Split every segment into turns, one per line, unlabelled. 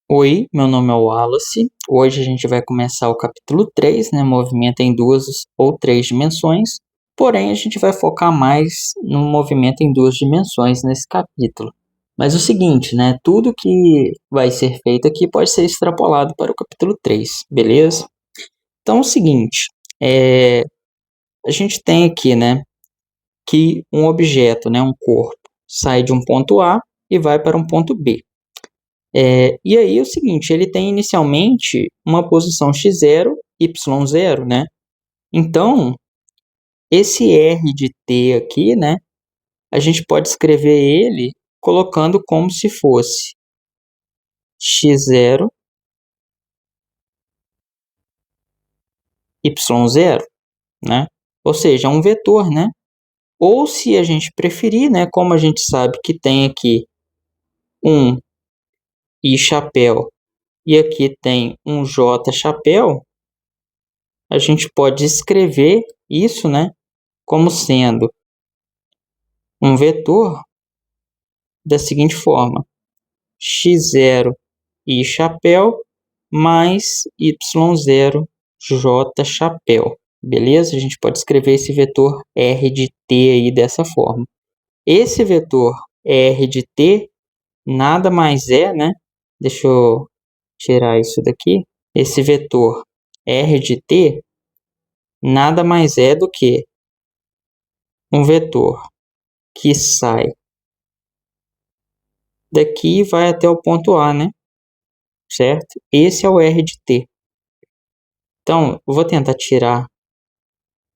Oi, meu nome é Wallace. Hoje a gente vai começar o capítulo 3, né? Movimento em duas ou três dimensões. Porém, a gente vai focar mais no movimento em duas dimensões nesse capítulo. Mas o seguinte, né? Tudo que vai ser feito aqui pode ser extrapolado para o capítulo 3, beleza? Então, é o seguinte, a gente tem aqui, né, que um objeto, né, um corpo, sai de um ponto A e vai para um ponto B. E aí é o seguinte, ele tem inicialmente uma posição x0, y0, né? Então, esse r de t aqui, né? A gente pode escrever ele colocando como se fosse x0, y0, né? Ou seja, um vetor, né? Ou se a gente preferir, né? Como a gente sabe que tem aqui um i chapéu e aqui tem um j chapéu, a gente pode escrever isso, né? Como sendo um vetor da seguinte forma: x0 i chapéu mais y0 j chapéu. Beleza? A gente pode escrever esse vetor r de t aí dessa forma. Esse vetor r de t nada mais é, né? Deixa eu tirar isso daqui. Esse vetor r de t nada mais é do que um vetor que sai daqui e vai até o ponto A, né? Certo? Esse é o r de t. Então, eu vou tentar tirar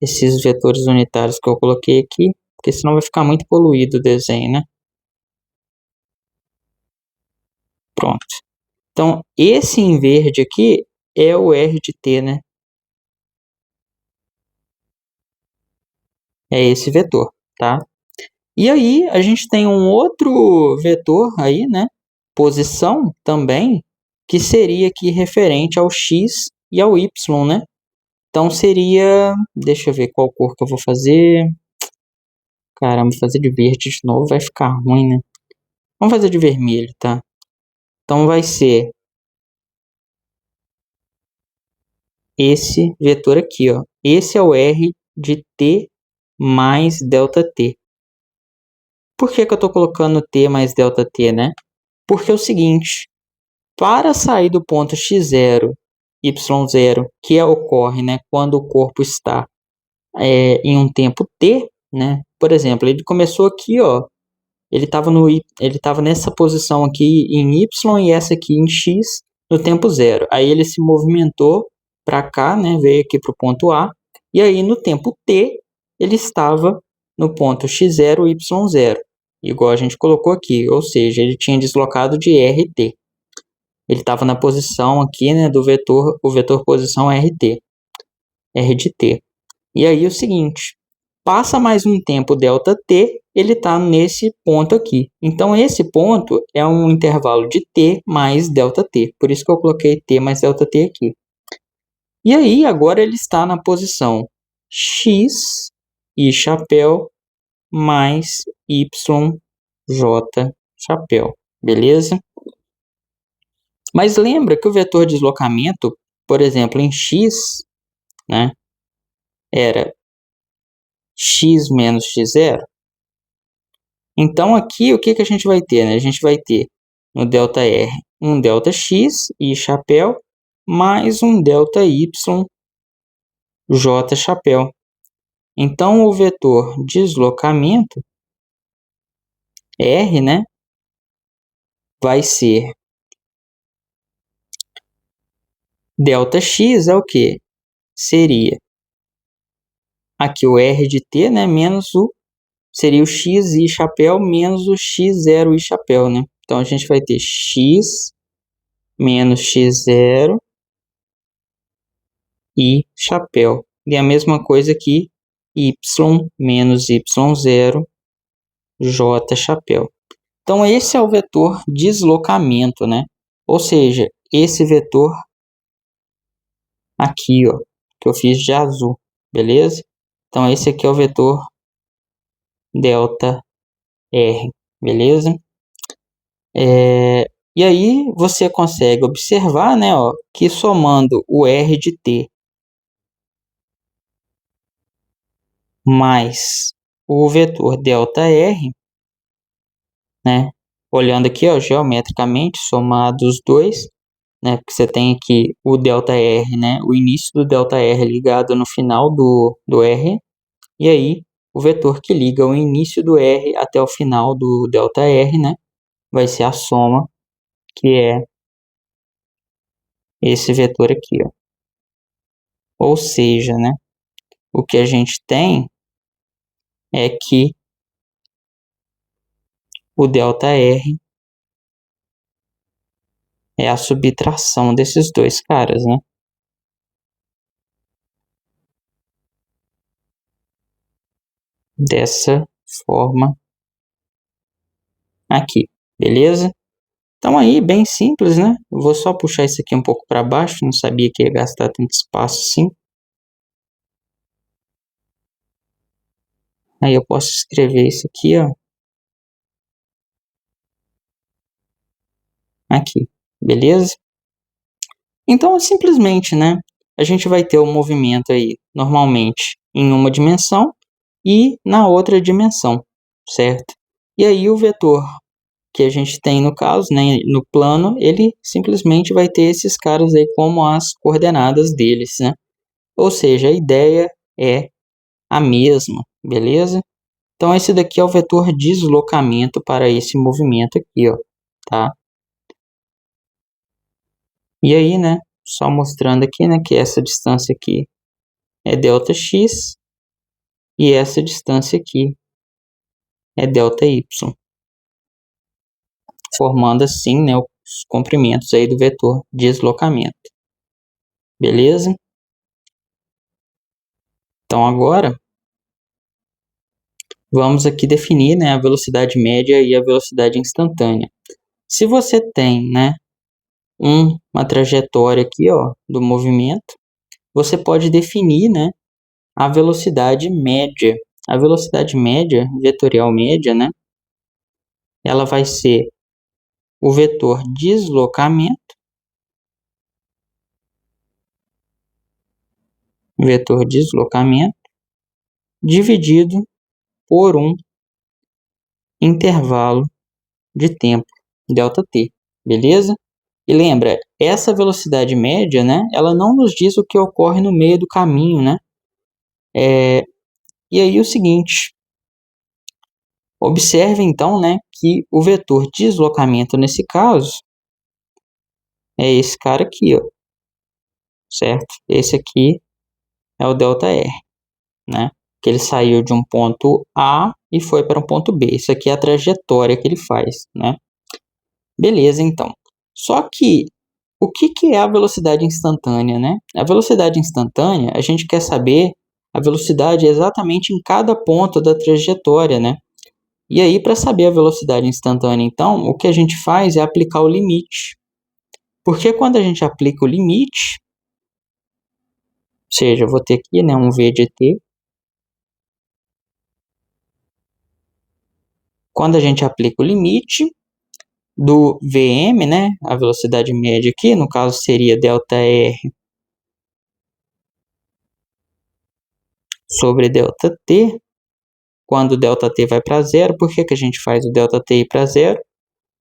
esses vetores unitários que eu coloquei aqui, porque senão vai ficar muito poluído o desenho, né? Pronto. Então, esse em verde aqui é o r de t, né? É esse vetor, tá? E aí, a gente tem um outro vetor aí, né? Posição também, que seria aqui referente ao x e ao y, né? Então, seria... Deixa eu ver qual cor que eu vou fazer. Caramba, fazer de verde de novo vai ficar ruim, né? Vamos fazer de vermelho, tá? Então, vai ser esse vetor aqui, ó. Esse é o r de t mais ΔT. Por que eu estou colocando t mais ΔT, né? Porque é o seguinte, para sair do ponto x0, y0, que ocorre, né, quando o corpo está em um tempo t, né? Por exemplo, ele começou aqui, ó, ele estava nessa posição aqui em y e essa aqui em x no tempo zero. Aí ele se movimentou para cá, né, veio aqui para o ponto A, e aí no tempo t ele estava no ponto x0, y0, igual a gente colocou aqui, ou seja, ele tinha deslocado de RT. Ele estava na posição aqui, né, do vetor, o vetor posição RT, R de t. E aí o seguinte, passa mais um tempo ΔT, ele está nesse ponto aqui. Então, esse ponto é um intervalo de t mais ΔT. Por isso que eu coloquei t mais ΔT aqui. E aí, agora ele está na posição x e chapéu mais y j chapéu. Beleza? Mas lembra que o vetor de deslocamento, por exemplo, em x, né, era x menos x0. Então, aqui, o que a gente vai ter? Né? A gente vai ter no ΔR um ΔX e chapéu, mais um ΔY J chapéu. Então, o vetor deslocamento, R, né, vai ser ΔX é o quê? Seria aqui o R de t, né, menos seria o x e chapéu menos o x0 e chapéu, né? Então, a gente vai ter x menos x0 e chapéu. E a mesma coisa aqui, y menos y0 j chapéu. Então, esse é o vetor deslocamento, né? Ou seja, esse vetor aqui, ó, que eu fiz de azul, beleza? Então, esse aqui é o vetor ΔR, beleza? E aí você consegue observar, né, ó, que somando o R de t mais o vetor ΔR, né, olhando aqui, ó, geometricamente, somado os dois, né, porque você tem aqui o ΔR, né, o início do ΔR ligado no final do R, e aí o vetor que liga o início do R até o final do ΔR, né, vai ser a soma, que é esse vetor aqui, ó. Ou seja, né, o que a gente tem é que o ΔR é a subtração desses dois caras, né? Dessa forma aqui, beleza? Então aí, bem simples, né? Eu vou só puxar isso aqui um pouco para baixo, não sabia que ia gastar tanto espaço assim. Aí eu posso escrever isso aqui, ó. Aqui, beleza? Então, simplesmente, né? A gente vai ter o movimento aí, normalmente, em uma dimensão e na outra dimensão, certo? E aí o vetor que a gente tem no caso, né, no plano, ele simplesmente vai ter esses caras aí como as coordenadas deles, né? Ou seja, a ideia é a mesma, beleza? Então esse daqui é o vetor deslocamento para esse movimento aqui, ó, tá? E aí, né, só mostrando aqui, né, que essa distância aqui é ΔX e essa distância aqui é ΔY, formando assim, né, os comprimentos aí do vetor deslocamento. Beleza? Então agora vamos aqui definir, né, a velocidade média e a velocidade instantânea. Se você tem, né, uma trajetória aqui, ó, do movimento, você pode definir, né, a velocidade média. A velocidade média, vetorial média, né, ela vai ser o vetor deslocamento dividido por um intervalo de tempo, ΔT, beleza? E lembra, essa velocidade média, né, ela não nos diz o que ocorre no meio do caminho, né? E aí o seguinte, observe então, né, que o vetor deslocamento nesse caso é esse cara aqui, ó, certo? Esse aqui é o ΔR, né? Que ele saiu de um ponto A e foi para um ponto B. Isso aqui é a trajetória que ele faz, né? Beleza, então. Só que o que é a velocidade instantânea, né? A velocidade instantânea, a gente quer saber a velocidade exatamente em cada ponto da trajetória, né? E aí, para saber a velocidade instantânea, então, o que a gente faz é aplicar o limite. Porque quando a gente aplica o limite, ou seja, eu vou ter aqui, né, um v de t. Quando a gente aplica o limite do Vm, né, a velocidade média aqui, no caso seria ΔR sobre ΔT, quando o ΔT vai para zero, por que a gente faz o ΔT ir para zero?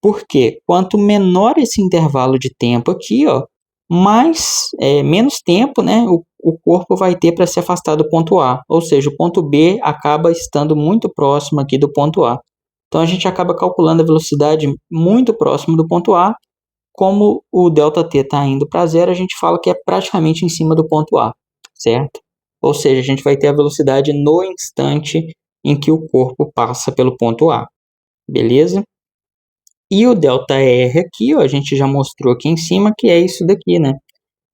Porque quanto menor esse intervalo de tempo aqui, ó, menos tempo, né, o corpo vai ter para se afastar do ponto A. Ou seja, o ponto B acaba estando muito próximo aqui do ponto A. Então a gente acaba calculando a velocidade muito próximo do ponto A. Como o ΔT está indo para zero, a gente fala que é praticamente em cima do ponto A, certo? Ou seja, a gente vai ter a velocidade no instante em que o corpo passa pelo ponto A, beleza? E o ΔR aqui, ó, a gente já mostrou aqui em cima que é isso daqui, né?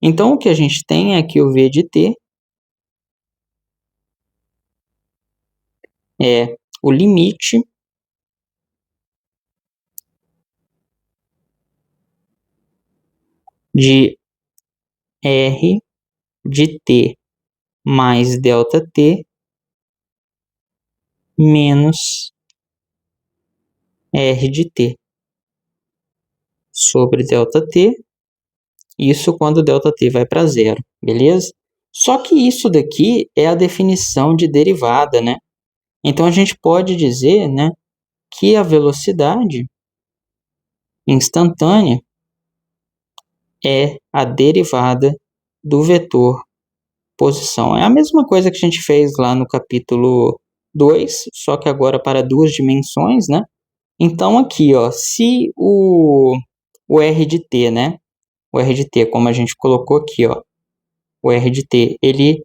Então, o que a gente tem é que o V de t é o limite de R de t mais ΔT menos R de t sobre ΔT, isso quando ΔT vai para zero, beleza? Só que isso daqui é a definição de derivada, né? Então, a gente pode dizer, né, que a velocidade instantânea é a derivada do vetor posição. É a mesma coisa que a gente fez lá no capítulo 2, só que agora para duas dimensões, né? Então, aqui, ó, se o R de t, né? O R de t, como a gente colocou aqui, ó, o R de t, ele,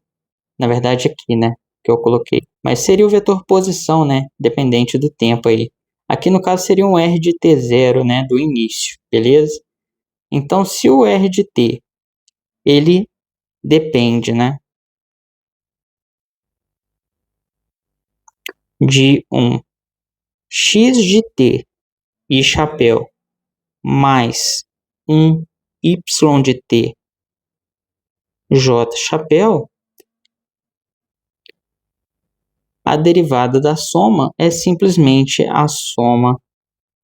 na verdade, aqui, né, que eu coloquei, mas seria o vetor posição, né, dependente do tempo aí. Aqui, no caso, seria um R de t0, né, do início, beleza? Então, se o R de t, ele depende, né, de um x de t e chapéu mais um y de t j chapéu, a derivada da soma é simplesmente a soma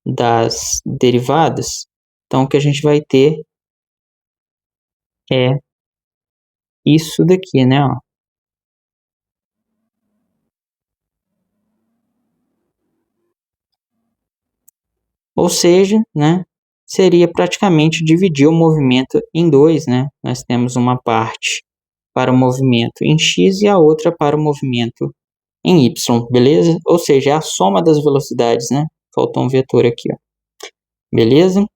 das derivadas. Então, o que a gente vai ter é isso daqui, né? Ó. Ou seja, né, seria praticamente dividir o movimento em dois, né? Nós temos uma parte para o movimento em x e a outra para o movimento em y, beleza? Ou seja, é a soma das velocidades, né? Faltou um vetor aqui, ó. Beleza?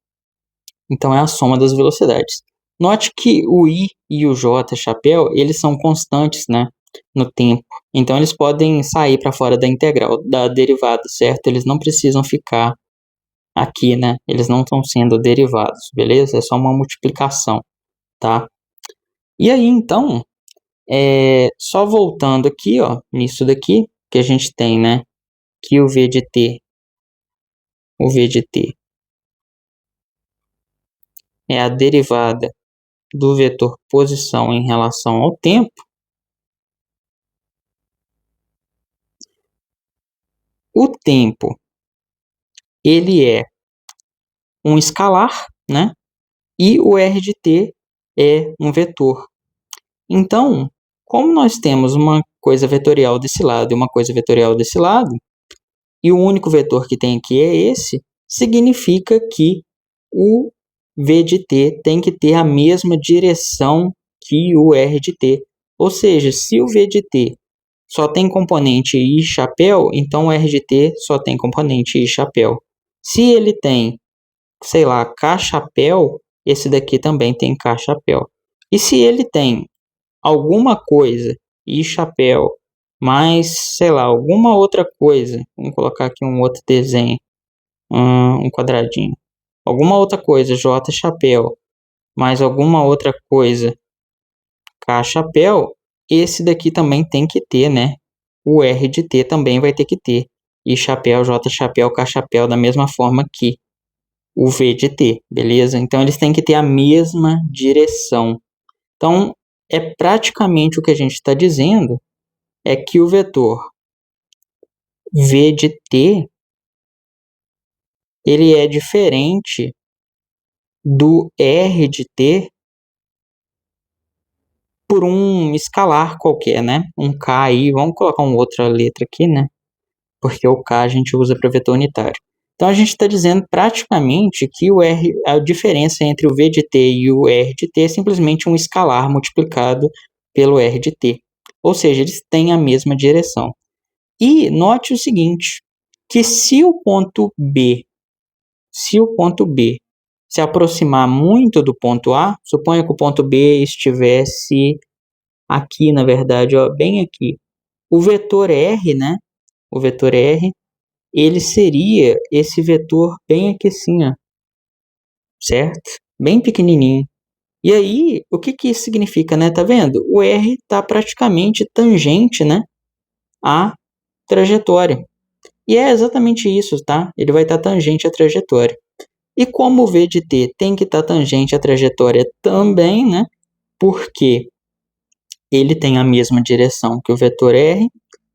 Então, é a soma das velocidades. Note que o i e o j chapéu, eles são constantes, né, no tempo. Então, eles podem sair para fora da integral, da derivada, certo? Eles não precisam ficar aqui, né? Eles não estão sendo derivados, beleza? É só uma multiplicação, tá? E aí, então, só voltando aqui, ó, nisso daqui, que a gente tem, né, que o v de t é a derivada do vetor posição em relação ao tempo. O tempo, ele é um escalar, né? E o r de t é um vetor. Então, como nós temos uma coisa vetorial desse lado e uma coisa vetorial desse lado, e o único vetor que tem aqui é esse, significa que o v de t tem que ter a mesma direção que o r de t. Ou seja, se o v de t só tem componente i chapéu, então o r de t só tem componente i chapéu. Se ele tem, sei lá, k chapéu, esse daqui também tem k chapéu. E se ele tem alguma coisa, i chapéu, mais, sei lá, alguma outra coisa, vamos colocar aqui um outro desenho, um quadradinho, alguma outra coisa, j chapéu, mais alguma outra coisa, k chapéu, esse daqui também tem que ter, né? O r de t também vai ter que ter. I chapéu, j chapéu, k chapéu, da mesma forma que o v de t, beleza? Então, eles têm que ter a mesma direção. Então, é praticamente o que a gente está dizendo, é que o vetor v de t, ele é diferente do r de t por um escalar qualquer, né? Um k aí, vamos colocar uma outra letra aqui, né? Porque o k a gente usa para vetor unitário. Então, a gente está dizendo praticamente que o r, a diferença entre o v de t e o r de t é simplesmente um escalar multiplicado pelo r de t. Ou seja, eles têm a mesma direção. E note o seguinte, que se o ponto B se aproximar muito do ponto A, suponha que o ponto B estivesse aqui, na verdade, ó, bem aqui. O vetor R, né? O vetor R, ele seria esse vetor bem aqui assim, ó, certo? Bem pequenininho. E aí, o que que isso significa, né? Tá vendo? O R está praticamente tangente, né, à trajetória. E é exatamente isso, tá? Ele vai estar tangente à trajetória. E como o v de t tem que estar tangente à trajetória também, né? Porque ele tem a mesma direção que o vetor r,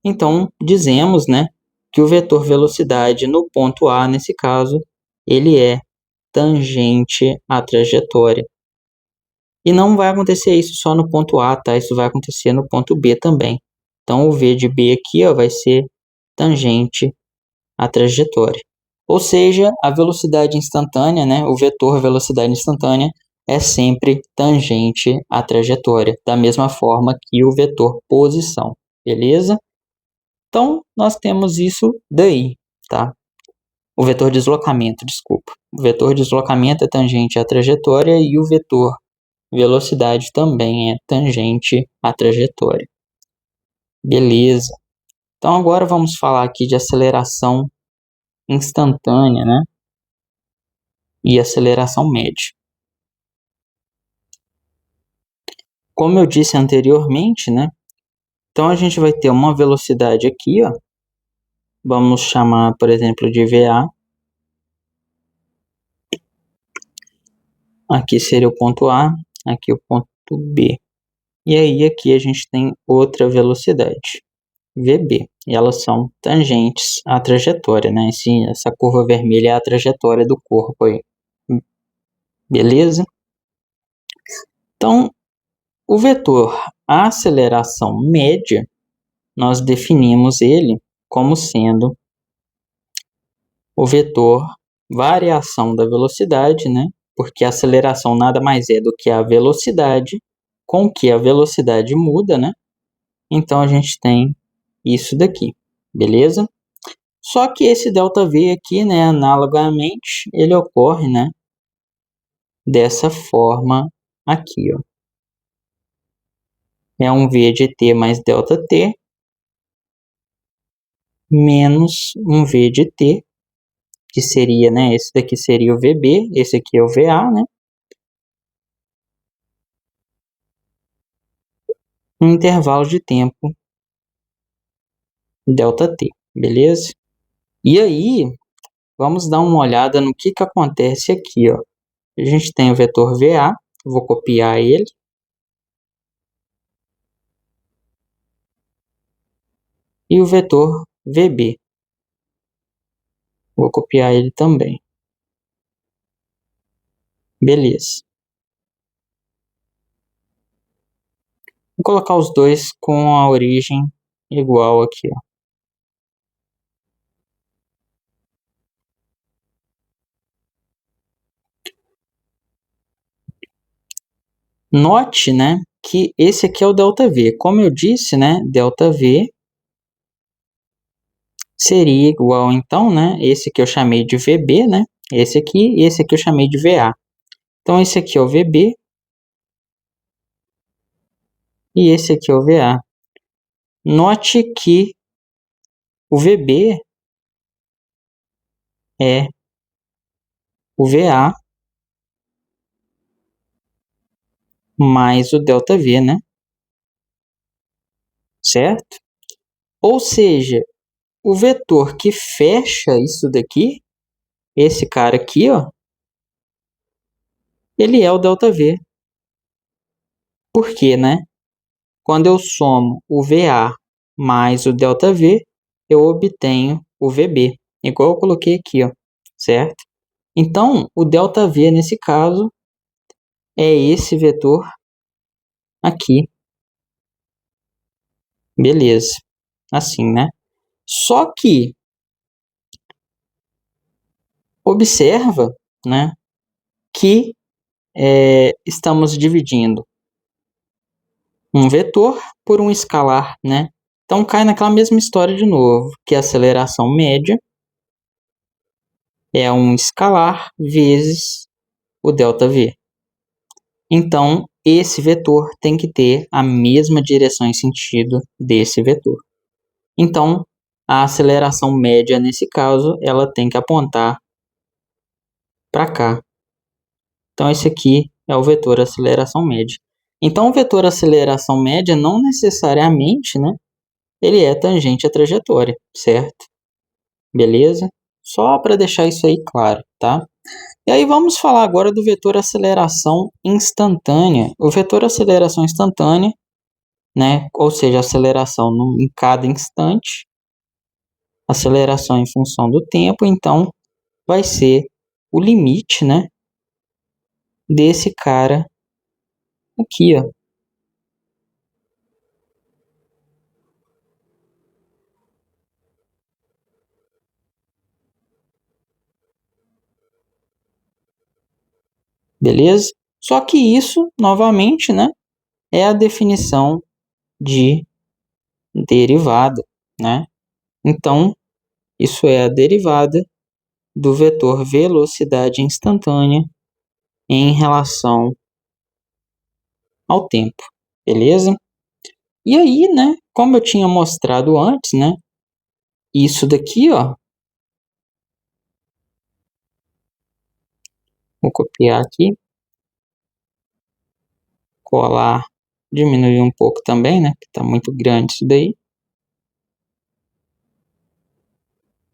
então dizemos, né, que o vetor velocidade no ponto A, nesse caso, ele é tangente à trajetória. E não vai acontecer isso só no ponto A, tá? Isso vai acontecer no ponto B também. Então, o V de B aqui, ó, vai ser tangente à trajetória. Ou seja, a velocidade instantânea, né? O vetor velocidade instantânea é sempre tangente à trajetória, da mesma forma que o vetor posição, beleza? Então, nós temos isso daí, tá? O vetor deslocamento, desculpa. O vetor deslocamento é tangente à trajetória e o vetor velocidade também é tangente à trajetória. Beleza. Então agora vamos falar aqui de aceleração instantânea, né? E aceleração média. Como eu disse anteriormente, né? Então a gente vai ter uma velocidade aqui, ó. Vamos chamar, por exemplo, de VA. Aqui seria o ponto A, aqui o ponto B. E aí aqui a gente tem outra velocidade, VB. E elas são tangentes à trajetória, né? Essa curva vermelha é a trajetória do corpo aí. Beleza? Então, o vetor aceleração média, nós definimos ele como sendo o vetor variação da velocidade, né? Porque a aceleração nada mais é do que a velocidade com que a velocidade muda, né? Então a gente tem isso daqui, beleza? Só que esse ΔV aqui, né, analogamente, ele ocorre, né, dessa forma aqui, ó. É um V de t mais ΔT menos um V de t, que seria, né, esse daqui seria o VB, esse aqui é o VA, né? Um intervalo de tempo ΔT, beleza? E aí, vamos dar uma olhada no que acontece aqui, ó. A gente tem o vetor VA, vou copiar ele. E o vetor VB. Vou copiar ele também. Beleza. Vou colocar os dois com a origem igual aqui, ó. Note, né, que esse aqui é o ΔV. Como eu disse, né, ΔV seria igual, então, né, esse que eu chamei de VB, né, esse aqui, e esse aqui eu chamei de VA. Então, esse aqui é o VB e esse aqui é o VA. Note que o VB é o VA mais o ΔV, né? Certo? Ou seja, o vetor que fecha isso daqui, esse cara aqui, ó, ele é o ΔV. Por quê, né? Quando eu somo o VA mais o ΔV, eu obtenho o VB, igual eu coloquei aqui, ó, certo? Então, o ΔV nesse caso é esse vetor aqui. Beleza. Assim, né? Só que observa, né, que estamos dividindo um vetor por um escalar, né? Então cai naquela mesma história de novo, que a aceleração média é um escalar vezes o ΔV. Então, esse vetor tem que ter a mesma direção e sentido desse vetor. Então, a aceleração média, nesse caso, ela tem que apontar para cá. Então, esse aqui é o vetor aceleração média. Então, o vetor aceleração média não necessariamente, né, ele é tangente à trajetória, certo? Beleza? Só para deixar isso aí claro, tá? E aí vamos falar agora do vetor aceleração instantânea. O vetor aceleração instantânea, né, ou seja, aceleração em cada instante, aceleração em função do tempo, então vai ser o limite, né, desse cara aqui, ó. Beleza? Só que isso, novamente, né, é a definição de derivada, né? Então, isso é a derivada do vetor velocidade instantânea em relação ao tempo, beleza? E aí, né, como eu tinha mostrado antes, né, isso daqui, ó, vou copiar aqui, colar, diminuir um pouco também, né, que tá muito grande isso daí.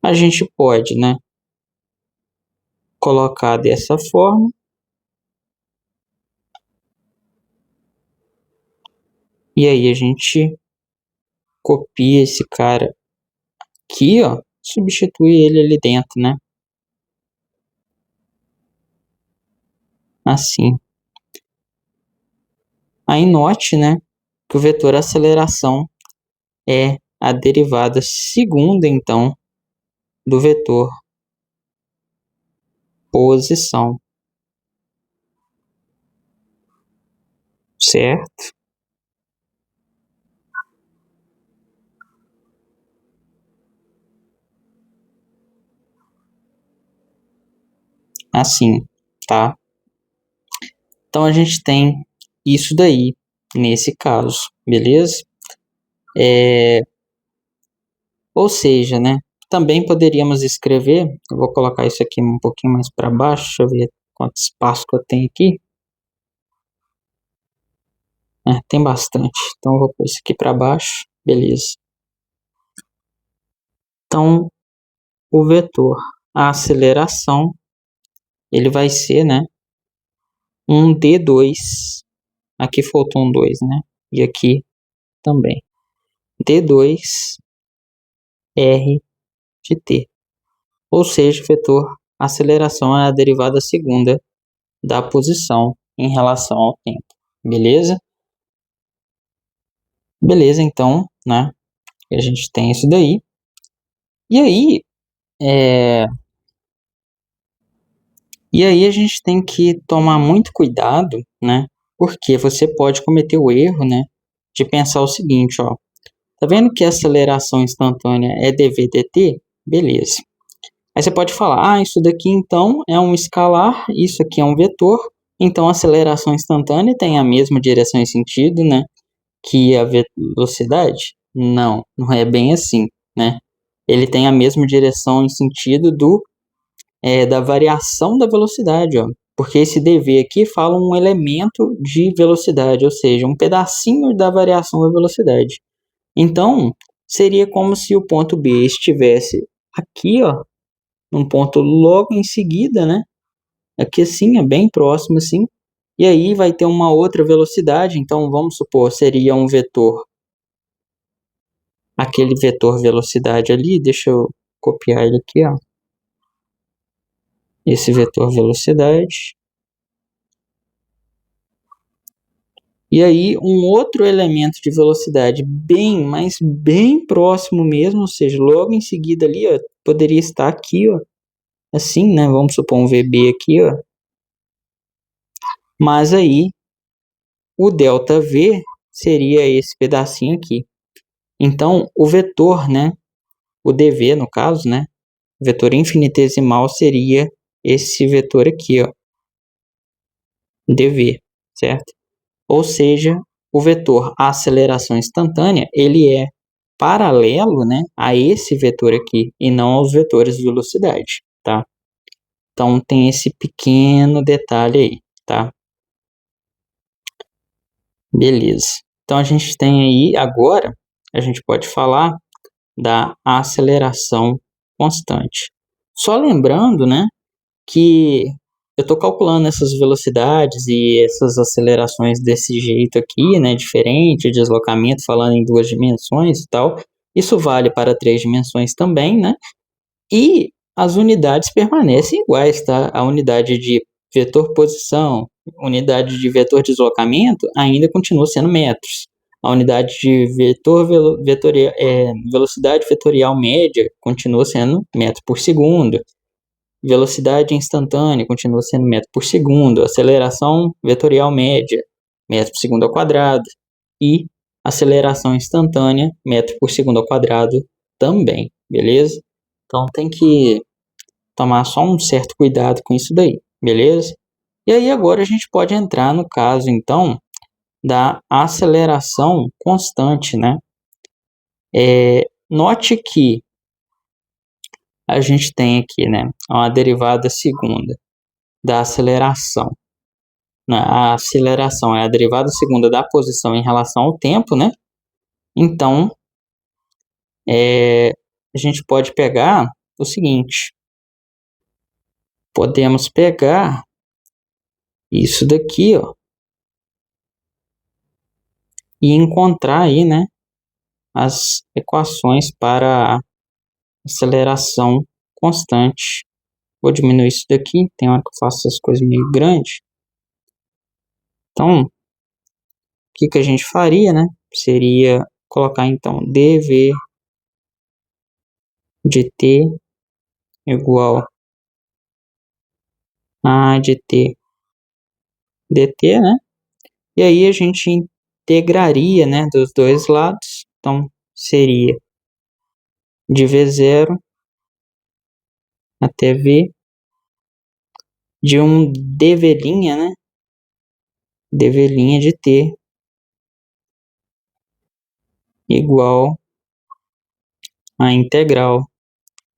A gente pode, né, colocar dessa forma. E aí a gente copia esse cara aqui, ó, substitui ele ali dentro, né? Assim. Aí note, né, que o vetor aceleração é a derivada segunda, então, do vetor posição, certo? Assim, tá? Então a gente tem isso daí nesse caso, beleza? Ou seja, né? Também poderíamos escrever, eu vou colocar isso aqui um pouquinho mais para baixo, deixa eu ver quanto espaço que eu tenho aqui. Tem bastante, então eu vou pôr isso aqui para baixo, beleza. Então, o vetor, a aceleração, ele vai ser, né, um D2, aqui faltou um 2, né, e aqui também, D2 R de T, ou seja, o vetor aceleração é a derivada segunda da posição em relação ao tempo, beleza? Beleza, então, né, a gente tem isso daí, e aí, E aí a gente tem que tomar muito cuidado, né? Porque você pode cometer o erro, né? De pensar o seguinte, ó. Tá vendo que a aceleração instantânea é dv/dt? Beleza. Aí você pode falar, isso daqui então é um escalar, isso aqui é um vetor, então a aceleração instantânea tem a mesma direção e sentido, né? Que a velocidade? Não, não é bem assim, né? Ele tem a mesma direção e sentido da variação da velocidade, ó. Porque esse dv aqui fala um elemento de velocidade, ou seja, um pedacinho da variação da velocidade. Então, seria como se o ponto B estivesse aqui, ó, num ponto logo em seguida, né? Aqui assim, é bem próximo assim. E aí vai ter uma outra velocidade, então vamos supor, seria um vetor. Aquele vetor velocidade ali, deixa eu copiar ele aqui, ó. Esse vetor velocidade. E aí, um outro elemento de velocidade bem, mas bem próximo mesmo, ou seja, logo em seguida ali, ó, poderia estar aqui, ó, assim, né? Vamos supor um VB aqui, ó. Mas aí, o ΔV seria esse pedacinho aqui. Então, o vetor, né? O dV, no caso, né? O vetor infinitesimal seria esse vetor aqui, ó. dV, certo? Ou seja, o vetor aceleração instantânea, ele é paralelo, né, a esse vetor aqui e não aos vetores de velocidade, tá? Então tem esse pequeno detalhe aí, tá? Beleza. Então a gente tem aí agora, a gente pode falar da aceleração constante. Só lembrando, né, que eu estou calculando essas velocidades e essas acelerações desse jeito aqui, né, diferente, deslocamento, falando em duas dimensões e tal. Isso vale para três dimensões também, né? E as unidades permanecem iguais, tá? A unidade de vetor posição, unidade de vetor deslocamento ainda continua sendo metros. A unidade de velocidade vetorial média continua sendo metro por segundo. Velocidade instantânea continua sendo metro por segundo. Aceleração vetorial média, metro por segundo ao quadrado. E aceleração instantânea, metro por segundo ao quadrado também, beleza? Então tem que tomar só um certo cuidado com isso daí, beleza? E aí agora a gente pode entrar no caso, então, da aceleração constante, né? Note que a gente tem aqui, né, uma derivada segunda da aceleração. A aceleração é a derivada segunda da posição em relação ao tempo, né? Então, a gente pode pegar o seguinte. Podemos pegar isso daqui, ó, e encontrar aí, né, as equações para a aceleração constante. Vou diminuir isso daqui, tem hora que eu faço essas coisas meio grandes. Então, o que a gente faria, né? Seria colocar, então, dv de t igual a de t dt, né? E aí a gente integraria, né, dos dois lados. Então, seria de v0 até v de um dv', né? dv' de t igual a integral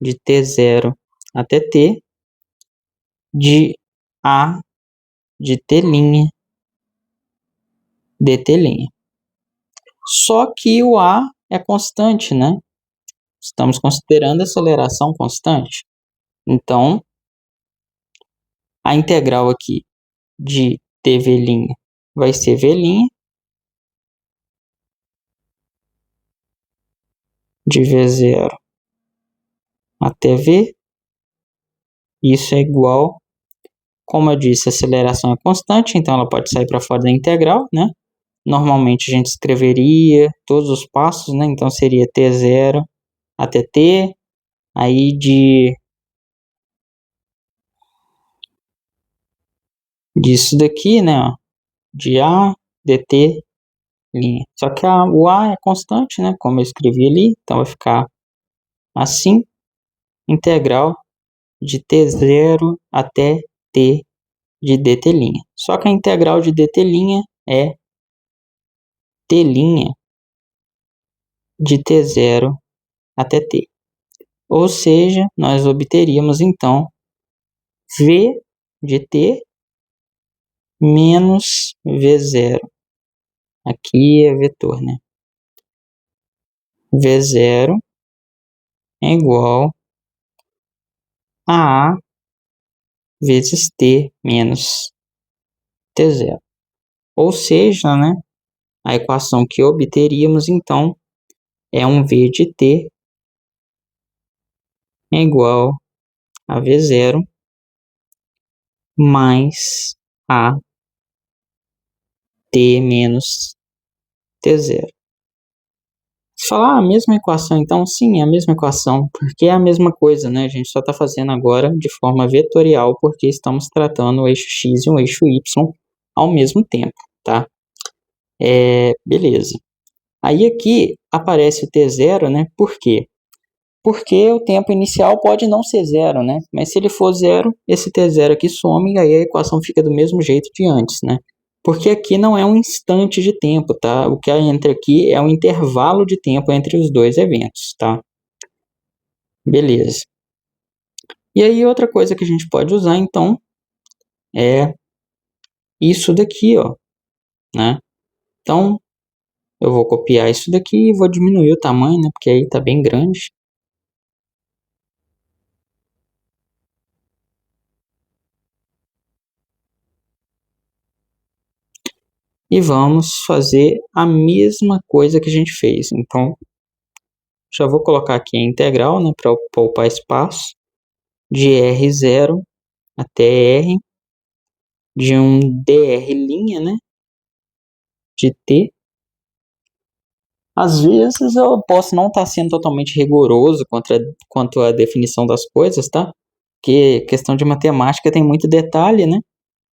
de t0 até t de a de t' dt'. Só que o a é constante, né? Estamos considerando a aceleração constante. Então, a integral aqui de dv' vai ser v' de v0 até v. Isso é igual, como eu disse, a aceleração é constante, então ela pode sair para fora da integral, né? Normalmente a gente escreveria todos os passos, né? Então seria t0 até t, aí disso daqui, né? Ó, de a dt'. Só que o a é constante, né? Como eu escrevi ali, então vai ficar assim, integral de t0 até t de dt'. Só que a integral de dt' é t' de t0 até t. Ou seja, nós obteríamos então v de t menos v0. Aqui é vetor, né? v0 é igual a vezes t menos t0. Ou seja, né, a equação que obteríamos, então, é um v de t é igual a v0 mais a t menos t0. Se falar a mesma equação, então, sim, é a mesma equação, porque é a mesma coisa, né? A gente só está fazendo agora de forma vetorial, porque estamos tratando o eixo x e o eixo y ao mesmo tempo, tá? Beleza. Aí aqui aparece o t0, né? Por quê? Porque o tempo inicial pode não ser zero, né? Mas se ele for zero, esse t0 aqui some e aí a equação fica do mesmo jeito de antes, né? Porque aqui não é um instante de tempo, tá? O que entra aqui é um intervalo de tempo entre os dois eventos, tá? Beleza. E aí outra coisa que a gente pode usar, então, é isso daqui, ó, né? Então, eu vou copiar isso daqui e vou diminuir o tamanho, né? Porque aí tá bem grande. E vamos fazer a mesma coisa que a gente fez. Então, já vou colocar aqui a integral, né, para poupar espaço. de R0 até R, de um dr', né, de t. Às vezes eu posso não estar sendo totalmente rigoroso quanto à definição das coisas, tá? Porque questão de matemática tem muito detalhe, né?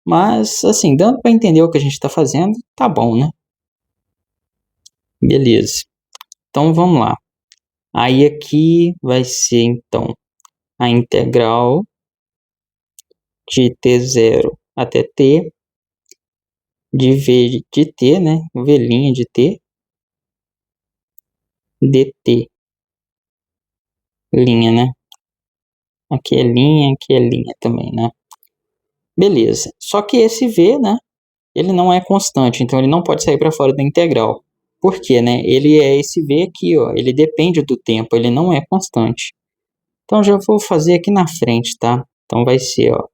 Mas, assim, dando para entender o que a gente está fazendo, tá bom, né? Beleza. Então, vamos lá. Aí aqui vai ser, então, a integral de t0 até t de v de t, né? V' de t, dt. Linha, né? Aqui é linha também, né? Beleza. Só que esse v, né? Ele não é constante, então ele não pode sair para fora da integral. Por quê, né? Ele é esse v aqui, ó. Ele depende do tempo, ele não é constante. Então já vou fazer aqui na frente, tá? Então vai ser, ó,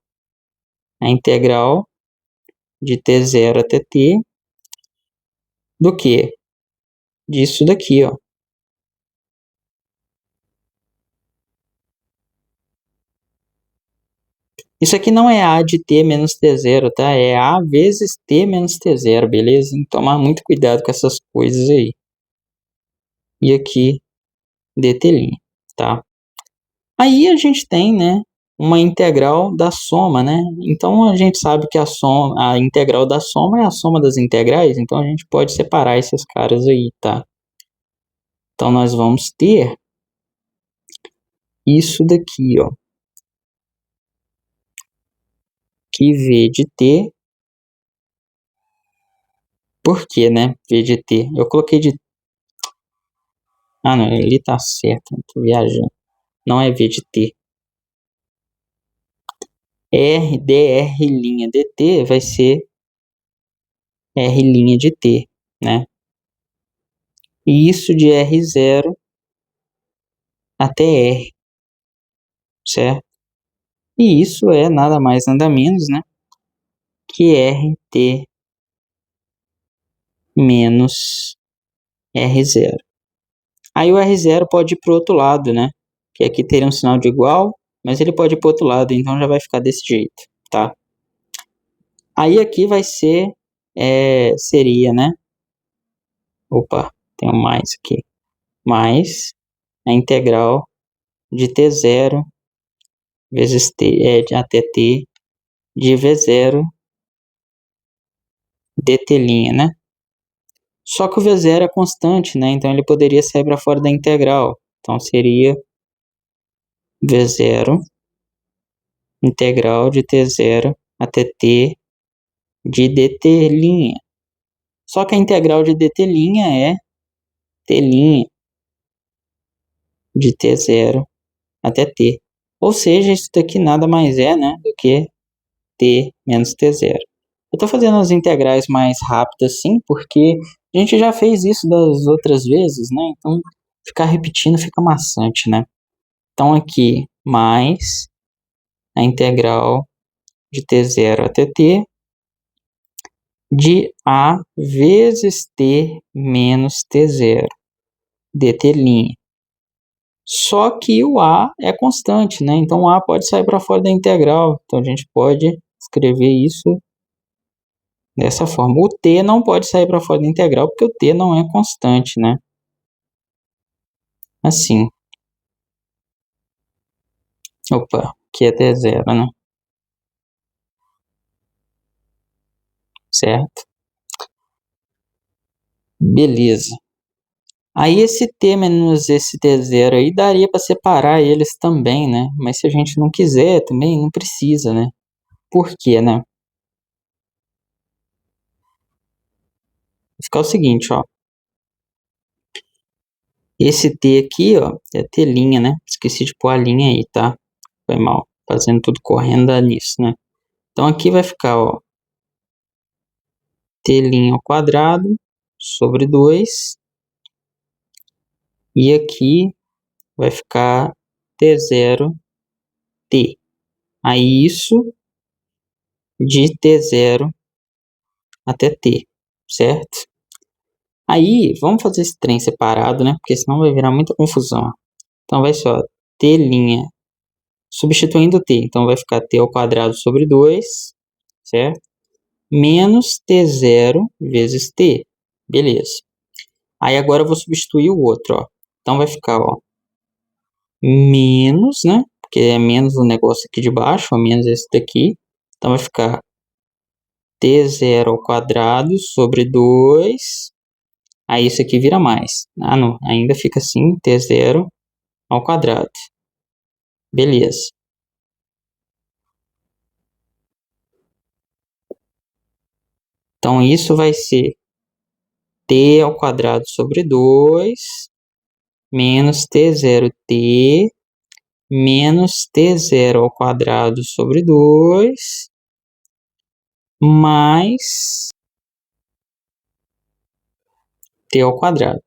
a integral de t0 até t do quê? Disso daqui, ó. Isso aqui não é a de t menos t0, tá? É a vezes t menos t0, beleza? Então tomar muito cuidado com essas coisas aí. E aqui, dt', tá? Aí a gente tem, né, uma integral da soma, né? Então a gente sabe que a integral da soma é a soma das integrais, então a gente pode separar esses caras aí, tá? Então nós vamos ter isso daqui, ó, que v de t, por quê, né? V de t. Eu coloquei de... Ah, não, ele tá certo, tô viajando. Não é v de t. R dr' dt vai ser r' de t, né? E isso de R0 até R, certo? E isso é nada mais, nada menos, né, que RT menos R0. Aí o R0 pode ir para o outro lado, né? Que aqui teria um sinal de igual, mas ele pode ir para o outro lado, então já vai ficar desse jeito, tá? Aí aqui vai ser, seria, né? Opa, tem um mais aqui. Mais a integral de T0 vezes T, até T de V0 dt', né? Só que o V0 é constante, né? Então ele poderia sair para fora da integral. Então seria V0 integral de T0 até T de dt'. Só que a integral de dt' é T' de T0 até T. Ou seja, isso daqui nada mais é, né, do que T menos T0. Eu estou fazendo as integrais mais rápidas sim, porque a gente já fez isso das outras vezes, né? Então ficar repetindo fica maçante, né? Então aqui, mais a integral de t0 até t de a vezes t menos t0 dt'. Só que o a é constante, né? Então o a pode sair para fora da integral. Então a gente pode escrever isso dessa forma. O t não pode sair para fora da integral porque o t não é constante, né? Assim. Opa, que é t0, né? Certo? Beleza. Aí esse t menos esse t0 aí daria para separar eles também, né? Mas se a gente não quiser também, não precisa, né? Por quê, né? Vai ficar o seguinte, ó. Esse t aqui, ó, é t', né? Esqueci de pôr a linha aí, tá? Foi mal. Fazendo tudo correndo nisso, né? Então aqui vai ficar, ó, t' ao quadrado sobre 2. E aqui vai ficar t0 t. Aí isso de t0 até t, certo? Aí, vamos fazer esse trem separado, né? Porque senão vai virar muita confusão. Então vai ser, ó, t' substituindo t. Então, vai ficar t ao quadrado sobre 2, certo? Menos t0 vezes t. Beleza. Aí, agora eu vou substituir o outro, ó. Então, vai ficar, ó, menos, né? Porque é menos o negócio aqui de baixo, ó, menos esse daqui. Então, vai ficar t0 ao quadrado sobre 2. Aí, isso aqui vira mais. Ah, não. Ainda fica assim, t0 ao quadrado. Beleza. Então, isso vai ser t ao quadrado sobre 2 menos t0t menos t0 ao quadrado sobre 2 mais t ao quadrado.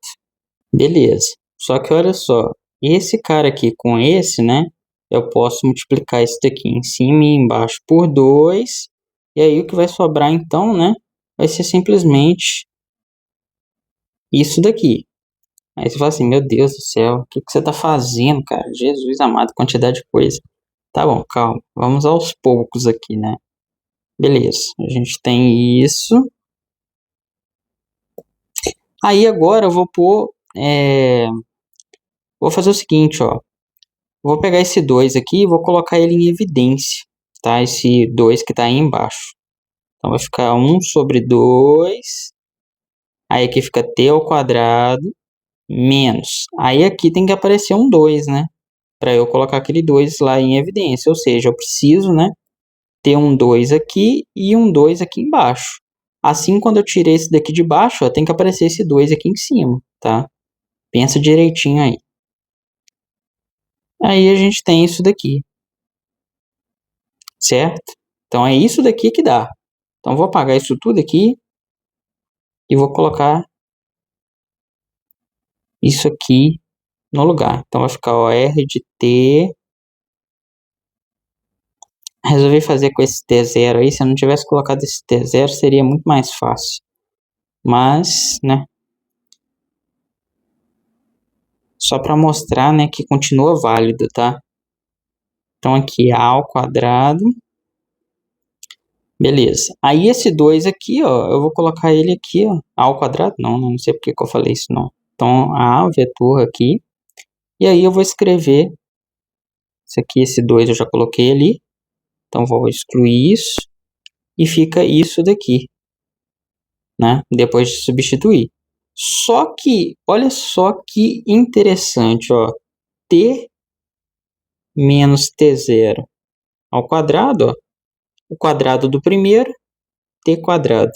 Beleza. Só que olha só, esse cara aqui com esse, né? Eu posso multiplicar isso daqui em cima e embaixo por 2. E aí o que vai sobrar então, né? Vai ser simplesmente isso daqui. Aí você fala assim, meu Deus do céu, o que você tá fazendo, cara? Jesus amado, quantidade de coisa. Tá bom, calma. Vamos aos poucos aqui, né? Beleza, a gente tem isso. Aí agora eu vou pôr... Vou fazer o seguinte, ó. Vou pegar esse 2 aqui e vou colocar ele em evidência, tá? Esse 2 que tá aí embaixo. Então vai ficar 1 sobre 2. Aí aqui fica t ao quadrado menos. Aí aqui tem que aparecer um 2, né? Para eu colocar aquele 2 lá em evidência. Ou seja, eu preciso, né, ter um 2 aqui e um 2 aqui embaixo. Assim, quando eu tirei esse daqui de baixo, ó, tem que aparecer esse 2 aqui em cima, tá? Pensa direitinho aí. Aí a gente tem isso daqui. Certo? Então é isso daqui que dá. Então vou apagar isso tudo aqui e vou colocar isso aqui no lugar. Então vai ficar o R de T. Resolvi fazer com esse T0 aí. Se eu não tivesse colocado esse T0 seria muito mais fácil. Mas, né? Só para mostrar, né, que continua válido, tá? Então aqui A ao quadrado. Beleza. Aí esse 2 aqui, ó, eu vou colocar ele aqui, ó. A ao quadrado? Não sei porque que eu falei isso, não. Então A, vetor aqui. E aí eu vou escrever, isso aqui, esse 2 eu já coloquei ali. Então vou excluir isso. E fica isso daqui, né? Depois de substituir. Só que, olha só que interessante, ó. T menos T0 ao quadrado, ó. O quadrado do primeiro, T quadrado.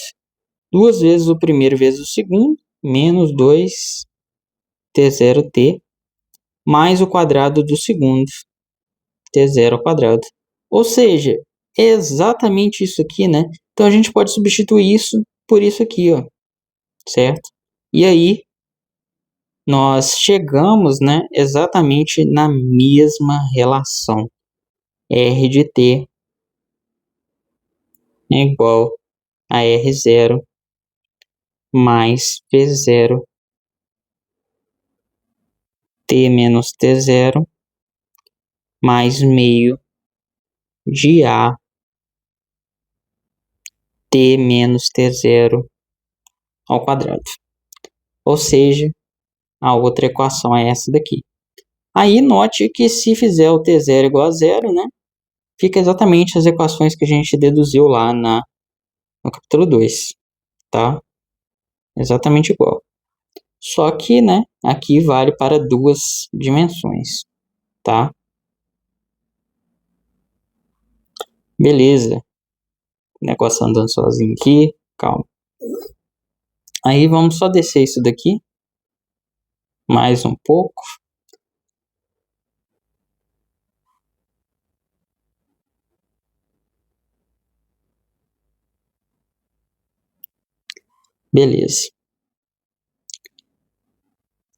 2 vezes o primeiro vezes o segundo, menos 2T0T, mais o quadrado do segundo, T0 ao quadrado. Ou seja, é exatamente isso aqui, né? Então a gente pode substituir isso por isso aqui, ó. Certo? E aí, nós chegamos, né, exatamente na mesma relação. R de T é igual a R0 mais P0 T menos T0 mais meio de A T menos T0 ao quadrado. Ou seja, a outra equação é essa daqui. Aí note que se fizer o T0 igual a zero, né, fica exatamente as equações que a gente deduziu lá no capítulo 2, tá? Exatamente igual. Só que, né, aqui vale para duas dimensões, tá? Beleza. O negócio andando sozinho aqui, calma. Aí vamos só descer isso daqui, mais um pouco. Beleza.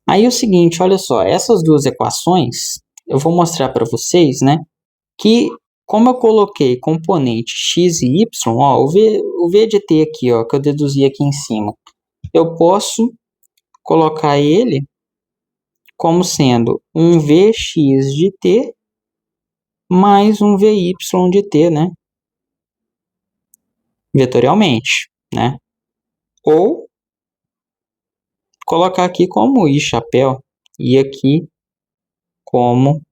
Aí é o seguinte, olha só, essas duas equações, eu vou mostrar para vocês, né, que como eu coloquei componente x e y, ó, o v de t aqui, ó, que eu deduzi aqui em cima, eu posso colocar ele como sendo um vx de t mais um VY de t, né? Vetorialmente, né? Ou colocar aqui como I chapéu e aqui como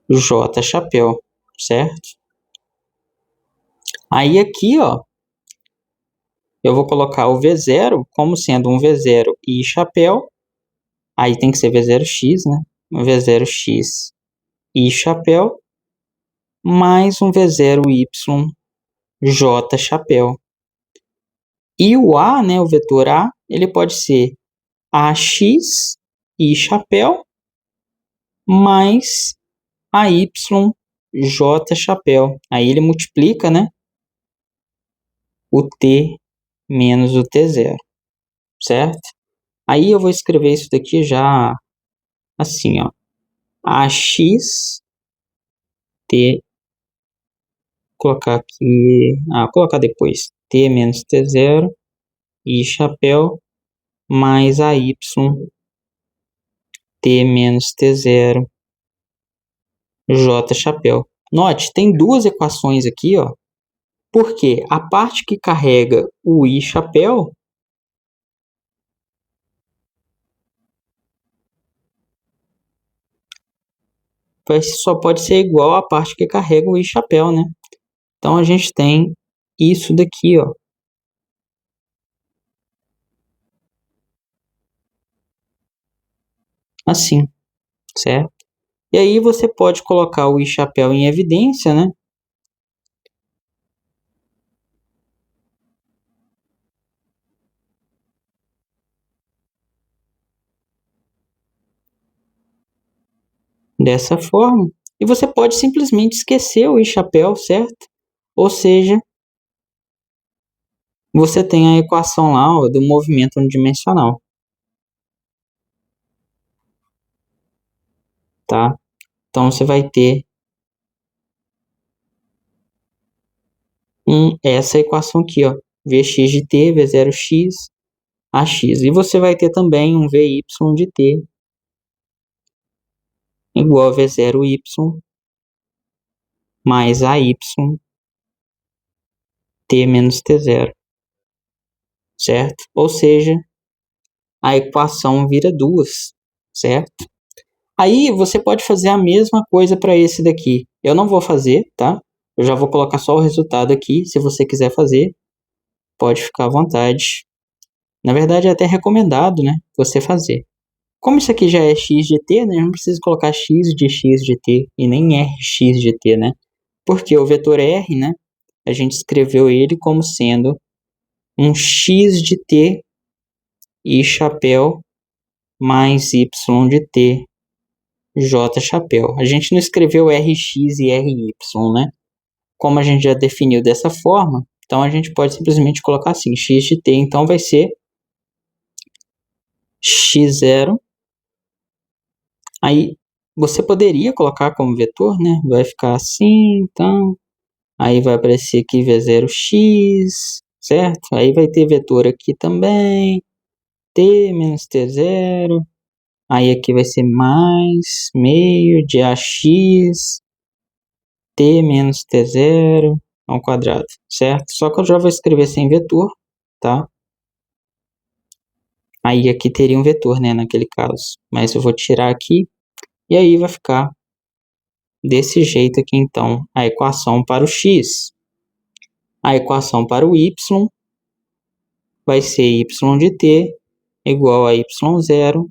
J chapéu, certo? Aí aqui, ó, eu vou colocar o V0 como sendo um V0 I chapéu. Aí tem que ser V0x, né? Um V0x I chapéu mais um V0y J chapéu. E o A, né, o vetor A, ele pode ser AX I chapéu mais AY J chapéu. Aí ele multiplica, né, o T menos o T0, certo? Aí eu vou escrever isso daqui já assim, ó. AX T, colocar aqui, colocar depois, T menos T0 I chapéu mais AY T menos T0 J chapéu. Note, tem duas equações aqui, ó. Porque a parte que carrega o I chapéu só pode ser igual à parte que carrega o I chapéu, né? Então a gente tem isso daqui, ó. Assim, certo? E aí você pode colocar o I chapéu em evidência, né? Dessa forma. E você pode simplesmente esquecer o I chapéu, certo? Ou seja, você tem a equação lá, ó, do movimento unidimensional. Tá? Então você vai ter essa equação aqui, ó, Vx de t, V0x, AX. E você vai ter também um Vy de t igual a V0y mais AY t menos T0, certo? Ou seja, a equação vira duas, certo? Aí você pode fazer a mesma coisa para esse daqui. Eu não vou fazer, tá? Eu já vou colocar só o resultado aqui. Se você quiser fazer, pode ficar à vontade. Na verdade, é até recomendado, né, você fazer. Como isso aqui já é x de t, né, não precisa colocar x de t e nem rx de t, né? Porque o vetor r, né, a gente escreveu ele como sendo um x de t e chapéu mais y de t j chapéu. A gente não escreveu rx e ry, né? Como a gente já definiu dessa forma, então a gente pode simplesmente colocar assim, x de t, então vai ser x0. Aí você poderia colocar como vetor, né? Vai ficar assim, então. Aí vai aparecer aqui V0x, certo? Aí vai ter vetor aqui também, t menos t0. Aí aqui vai ser mais meio de ax, t menos t0 ao quadrado, certo? Só que eu já vou escrever sem vetor, tá? Aí aqui teria um vetor, né, naquele caso. Mas eu vou tirar aqui, e aí vai ficar desse jeito aqui, então, a equação para o x. A equação para o y vai ser y de t igual a y0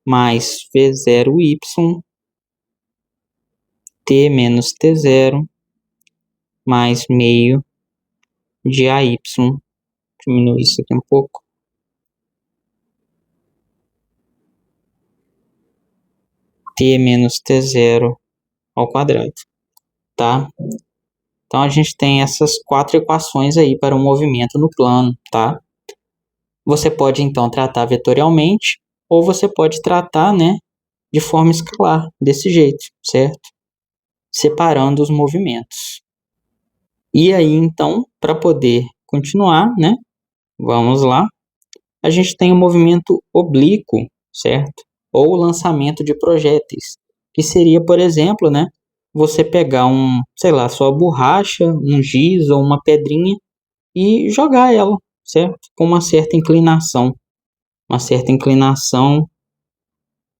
mais v0y t menos t0 mais meio de ay. Diminuir isso aqui um pouco. T menos t0 ao quadrado, tá? Então a gente tem essas quatro equações aí para o movimento no plano, tá? Você pode então tratar vetorialmente ou você pode tratar, né, de forma escalar, desse jeito, certo? Separando os movimentos. E aí então, para poder continuar, né, vamos lá. A gente tem o movimento oblíquo, certo? Ou lançamento de projéteis. que seria, por exemplo, né, você pegar sei lá, sua borracha, um giz ou uma pedrinha e jogar ela, certo? Com uma certa inclinação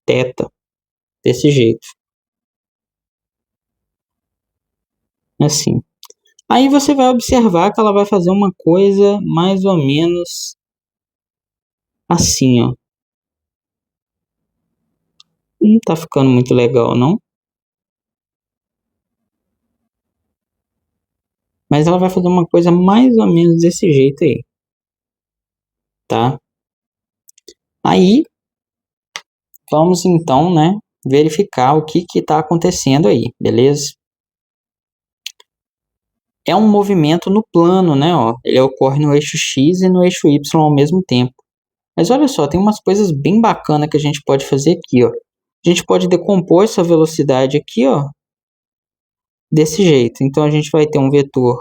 teta, desse jeito, assim. Aí você vai observar que ela vai fazer uma coisa mais ou menos assim, ó. Não tá ficando muito legal, não. Mas ela vai fazer uma coisa mais ou menos desse jeito aí, tá? Aí, vamos então, né, verificar o que está acontecendo aí, beleza? É um movimento no plano, né, ó. Ele ocorre no eixo X e no eixo Y ao mesmo tempo. Mas olha só, tem umas coisas bem bacanas que a gente pode fazer aqui, ó. A gente pode decompor essa velocidade aqui, ó, desse jeito. Então a gente vai ter um vetor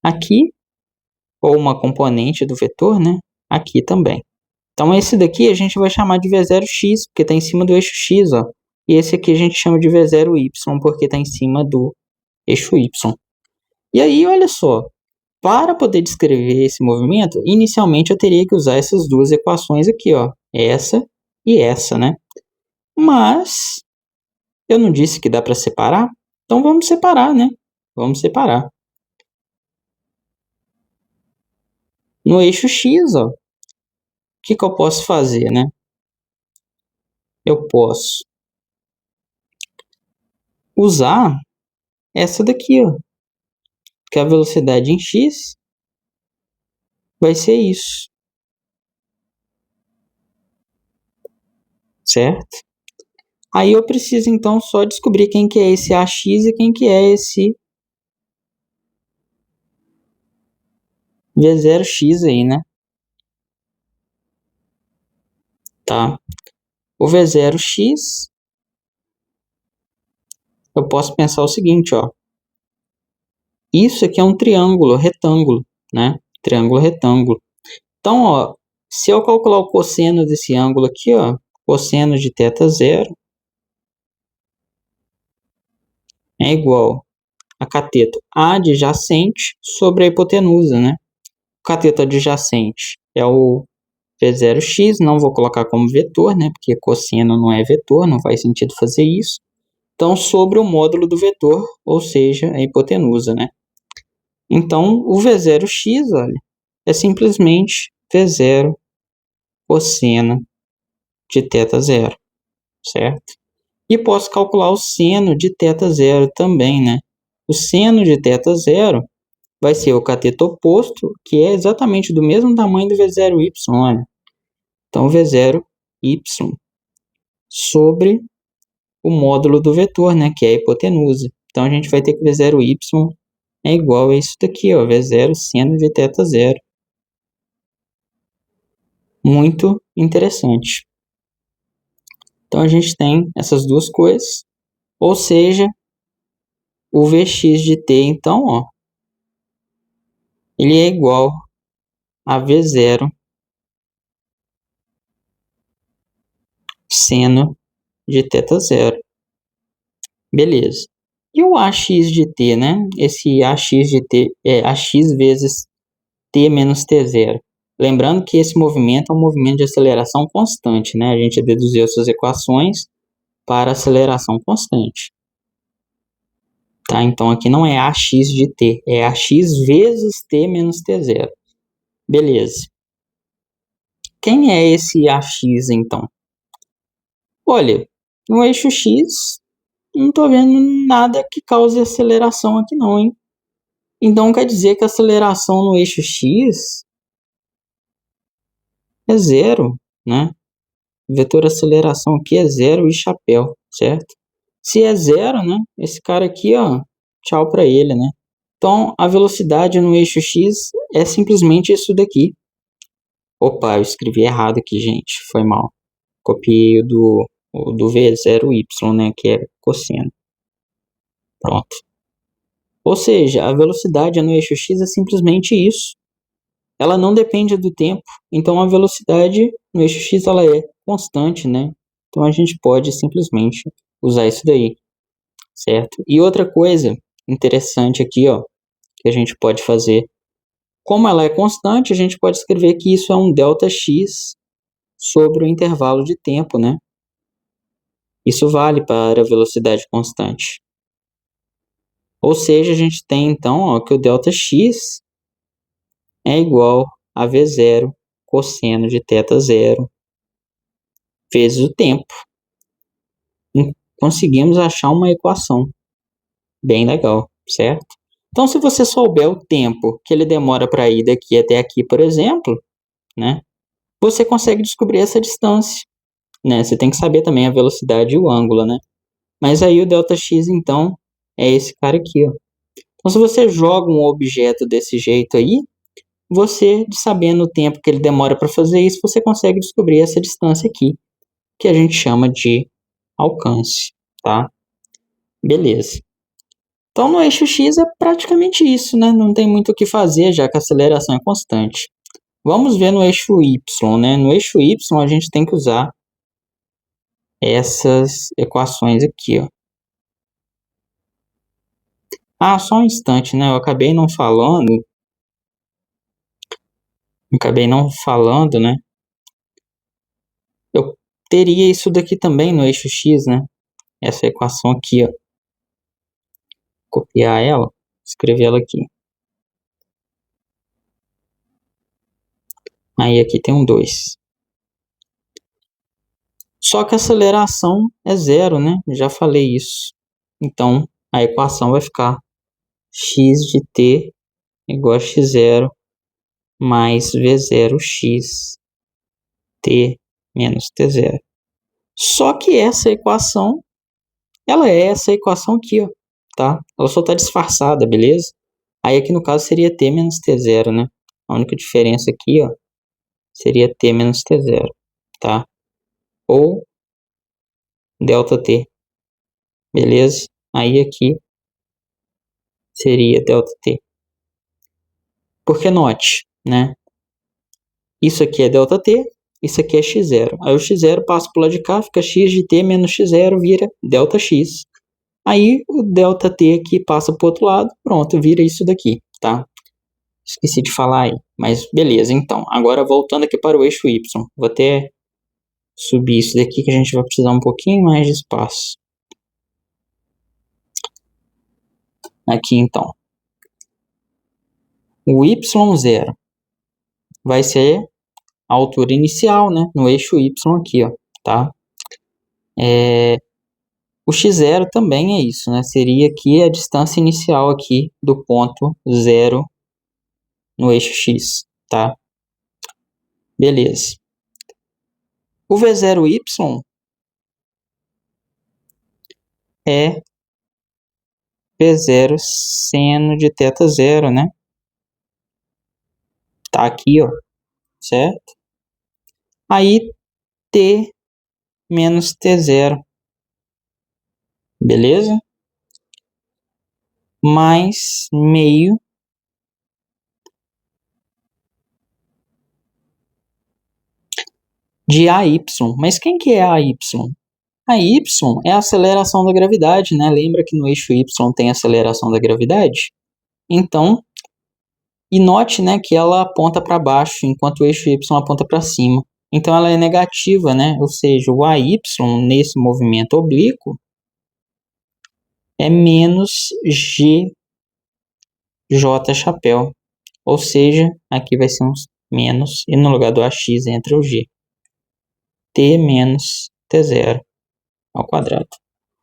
aqui, ou uma componente do vetor, né, aqui também. Então esse daqui a gente vai chamar de V0x, porque está em cima do eixo X, ó. E esse aqui a gente chama de V0y, porque está em cima do eixo Y. E aí, olha só, para poder descrever esse movimento, inicialmente eu teria que usar essas duas equações aqui, ó. Essa e essa, né? Mas eu não disse que dá para separar? Então vamos separar, né? Vamos separar. No eixo X, ó, o que eu posso fazer, né? Eu posso usar essa daqui, ó, que a velocidade em x vai ser isso, certo? Aí eu preciso então só descobrir quem que é esse AX e quem que é esse V0x aí, né? Tá. O V0x, eu posso pensar o seguinte, ó. Isso aqui é um triângulo retângulo, né? Triângulo retângulo. Então, ó, se eu calcular o cosseno desse ângulo aqui, ó, cosseno de θ0 é igual a cateto adjacente sobre a hipotenusa, né? O cateto adjacente é o V0x, não vou colocar como vetor, né? Porque cosseno não é vetor, não faz sentido fazer isso. Então, sobre o módulo do vetor, ou seja, a hipotenusa, né? Então, o V0x, olha, é simplesmente V0 cosseno de θ0, certo? E posso calcular o seno de θ0 também, né? O seno de θ0 vai ser o cateto oposto, que é exatamente do mesmo tamanho do V0y, olha. Então, V0y sobre o módulo do vetor, né, que é a hipotenusa. Então, a gente vai ter que V0y é igual a isso daqui, ó, V0 seno de θ0. Muito interessante. Então, a gente tem essas duas coisas, ou seja, o Vx de t, então, ó, ele é igual a V0 seno de θ0. Beleza. E o AX de t, né? Esse AX de t é AX vezes t menos t0. Lembrando que esse movimento é um movimento de aceleração constante, né? A gente deduziu essas equações para aceleração constante. Tá? Então, aqui não é AX de t, é AX vezes t menos t0. Beleza. Quem é esse AX, então? Olha, no eixo X, não estou vendo nada que cause aceleração aqui não, hein? Então, quer dizer que a aceleração no eixo X é zero, né? O vetor aceleração aqui é zero e chapéu, certo? Se é zero, né? Esse cara aqui, ó, tchau para ele, né? Então, a velocidade no eixo X é simplesmente isso daqui. Opa, eu escrevi errado aqui, gente. Foi mal. Copiei o do V0y, né? Que é cosseno. Pronto. Ou seja, a velocidade no eixo X é simplesmente isso. Ela não depende do tempo. Então, a velocidade no eixo X ela é constante, né? Então a gente pode simplesmente usar isso daí, certo? E outra coisa interessante aqui, ó, que a gente pode fazer, como ela é constante, a gente pode escrever que isso é um ΔX sobre o intervalo de tempo, né? Isso vale para a velocidade constante. Ou seja, a gente tem então, ó, que o ΔX é igual a V0 cosseno de θ0 vezes o tempo. E conseguimos achar uma equação bem legal, certo? Então, se você souber o tempo que ele demora para ir daqui até aqui, por exemplo, né, você consegue descobrir essa distância, né? Você tem que saber também a velocidade e o ângulo, né? Mas aí o ΔX, então, é esse cara aqui, ó. Então, se você joga um objeto desse jeito aí, você, sabendo o tempo que ele demora para fazer isso, você consegue descobrir essa distância aqui, que a gente chama de alcance, tá? Beleza. Então, no eixo X é praticamente isso, né? Não tem muito o que fazer, já que a aceleração é constante. Vamos ver no eixo Y, né? No eixo Y, a gente tem que usar essas equações aqui, ó. Ah, só um instante, né? Eu acabei não falando. Né? Eu teria isso daqui também no eixo X, né? Essa equação aqui, ó. Copiar ela, escrever ela aqui. Aí aqui tem um 2. Só que a aceleração é zero, né? Já falei isso. Então, a equação vai ficar x de t igual a x0 mais v0x t menos t0. Só que essa equação, ela é essa equação aqui, ó, tá? Ela só está disfarçada, beleza? Aí aqui no caso seria t menos t0, né? A única diferença aqui, ó, seria t menos t0, tá? Ou ΔT, beleza? Aí aqui seria ΔT. Porque note, né? Isso aqui é ΔT, isso aqui é x0. Aí o x0 passa para o lado de cá, fica x de t menos x0, vira ΔX. Aí o ΔT aqui passa para o outro lado, pronto, vira isso daqui, tá? Esqueci de falar aí, mas beleza, então. Agora voltando aqui para o eixo Y. Vou até subir isso daqui que a gente vai precisar um pouquinho mais de espaço. Aqui então. O y0 vai ser a altura inicial, né? No eixo y aqui, ó, tá? O x0 também é isso, né? Seria aqui a distância inicial aqui do ponto 0 no eixo x, tá? Beleza. O v0y é v0 seno de θ0, né? Tá aqui, ó, certo? Aí t menos t0, beleza? Mais meio de AY. Mas quem que é AY? A Y é a aceleração da gravidade, né? Lembra que no eixo Y tem aceleração da gravidade? Então, e note, né, que ela aponta para baixo, enquanto o eixo Y aponta para cima. Então ela é negativa, né? Ou seja, o AY nesse movimento oblíquo é menos GJ chapéu. Ou seja, aqui vai ser um menos, e no lugar do AX entra o G. T menos T0 ao quadrado.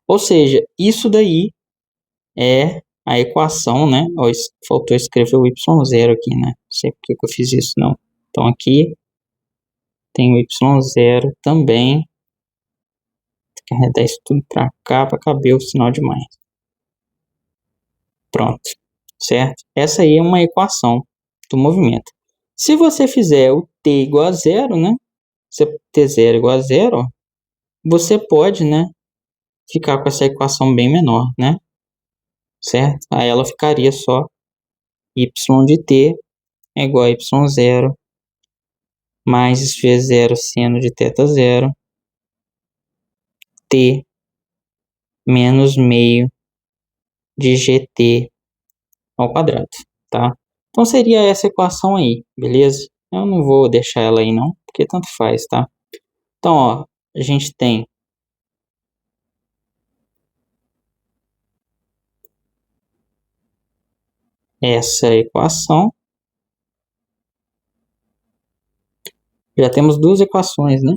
Ou seja, isso daí é a equação, né? Ó, faltou escrever o y0 aqui, né? Não sei por que eu fiz isso, não. Então aqui tem o y0 também. Tem que arredar isso tudo para cá para caber o sinal de mais. Pronto, certo? Essa aí é uma equação do movimento. Se você fizer o t igual a zero, né? Se t0 igual a zero, você pode, né, ficar com essa equação bem menor, né? Certo? Aí ela ficaria só y de t é igual a y0 mais v0 seno de θ0 t menos meio de gt ao quadrado, tá? Então seria essa equação aí, beleza? Eu não vou deixar ela aí não, porque tanto faz, tá? Então, ó, a gente tem essa equação. Já temos duas equações, né?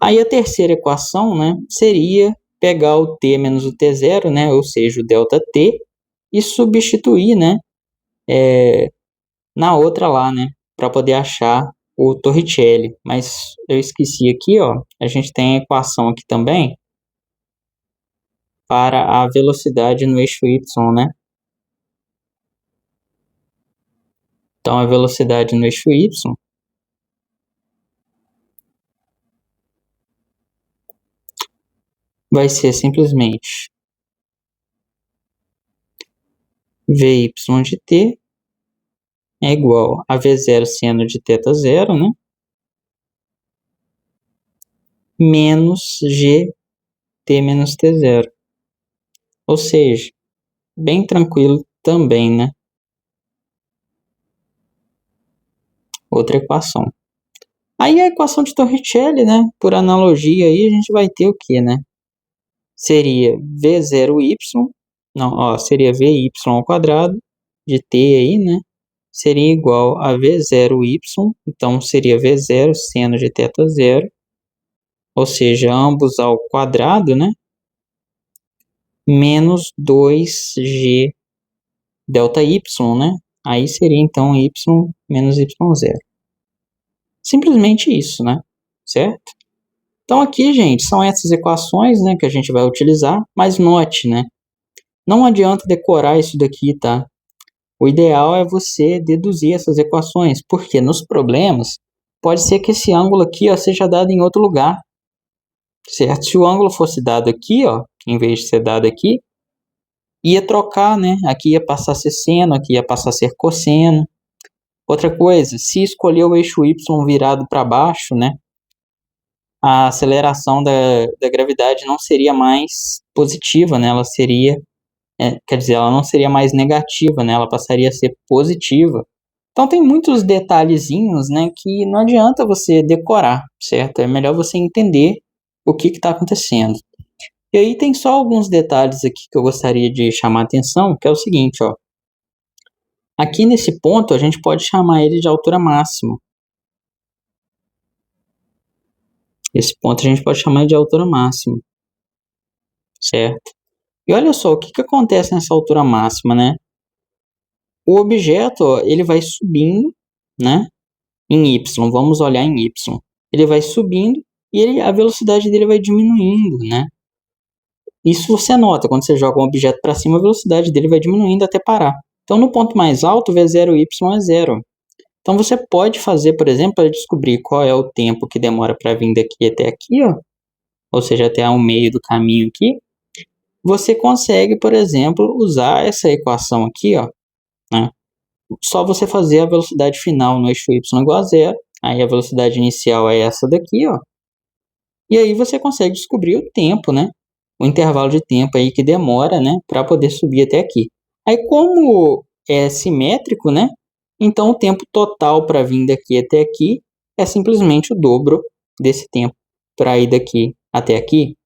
Aí a terceira equação, né, seria pegar o t menos o t0, né, ou seja, o ΔT, e substituir, né, na outra lá, né, para poder achar o Torricelli. Mas eu esqueci aqui, ó, a gente tem a equação aqui também para a velocidade no eixo y, né? Então a velocidade no eixo y vai ser simplesmente Vy de t é igual a V0 seno de θ0, né? Menos gt menos t0. Ou seja, bem tranquilo também, né? Outra equação. Aí a equação de Torricelli, né? Por analogia aí, a gente vai ter o que, né? Seria V0y, não, ó, seria Vy ao quadrado de t aí, né? Seria igual a V0y, então seria V0 seno de θ0, ou seja, ambos ao quadrado, né? Menos 2g ΔY, né? Aí seria então y menos y0. Simplesmente isso, né? Certo? Então aqui, gente, são essas equações, né, que a gente vai utilizar, mas note, né? Não adianta decorar isso daqui, tá? O ideal é você deduzir essas equações, porque nos problemas pode ser que esse ângulo aqui, ó, seja dado em outro lugar, certo? Se o ângulo fosse dado aqui, ó, em vez de ser dado aqui, ia trocar, né? Aqui ia passar a ser seno, aqui ia passar a ser cosseno. Outra coisa, se escolher o eixo y virado para baixo, né? A aceleração da gravidade não seria mais positiva, né? Ela seria, quer dizer, ela não seria mais negativa, né? Ela passaria a ser positiva. Então tem muitos detalhezinhos, né, que não adianta você decorar, certo? É melhor você entender o que está acontecendo. E aí tem só alguns detalhes aqui que eu gostaria de chamar a atenção, que é o seguinte, ó. Aqui nesse ponto a gente pode chamar ele de altura máxima. Esse ponto a gente pode chamar de altura máxima, certo? E olha só, o que acontece nessa altura máxima, né? O objeto, ó, ele vai subindo, né? Em y, vamos olhar em y. Ele vai subindo e a velocidade dele vai diminuindo, né? Isso você nota, quando você joga um objeto para cima, a velocidade dele vai diminuindo até parar. Então, no ponto mais alto, V0y é zero. Então, você pode fazer, por exemplo, para descobrir qual é o tempo que demora para vir daqui até aqui, ó, ou seja, até o meio do caminho aqui, você consegue, por exemplo, usar essa equação aqui, ó, né? Só você fazer a velocidade final no eixo y igual a zero, aí a velocidade inicial é essa daqui, ó, e aí você consegue descobrir o tempo, né? O intervalo de tempo aí que demora, né, para poder subir até aqui. Aí como é simétrico, né? Então o tempo total para vir daqui até aqui é simplesmente o dobro desse tempo para ir daqui até aqui.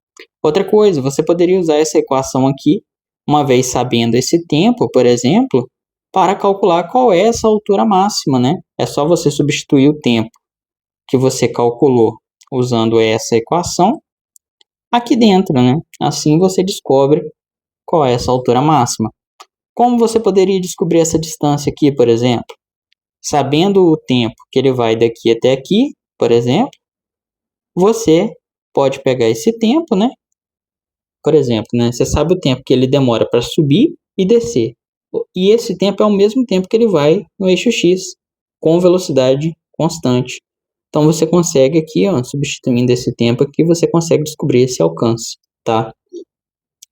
Outra coisa, você poderia usar essa equação aqui, uma vez sabendo esse tempo, por exemplo, para calcular qual é essa altura máxima, né? É só você substituir o tempo que você calculou usando essa equação aqui dentro, né? Assim você descobre qual é essa altura máxima. Como você poderia descobrir essa distância aqui, por exemplo? Sabendo o tempo que ele vai daqui até aqui, por exemplo, você pode pegar esse tempo, né? Por exemplo, né? Você sabe o tempo que ele demora para subir e descer. E esse tempo é o mesmo tempo que ele vai no eixo X, com velocidade constante. Então você consegue aqui, ó, substituindo esse tempo aqui, você consegue descobrir esse alcance, tá?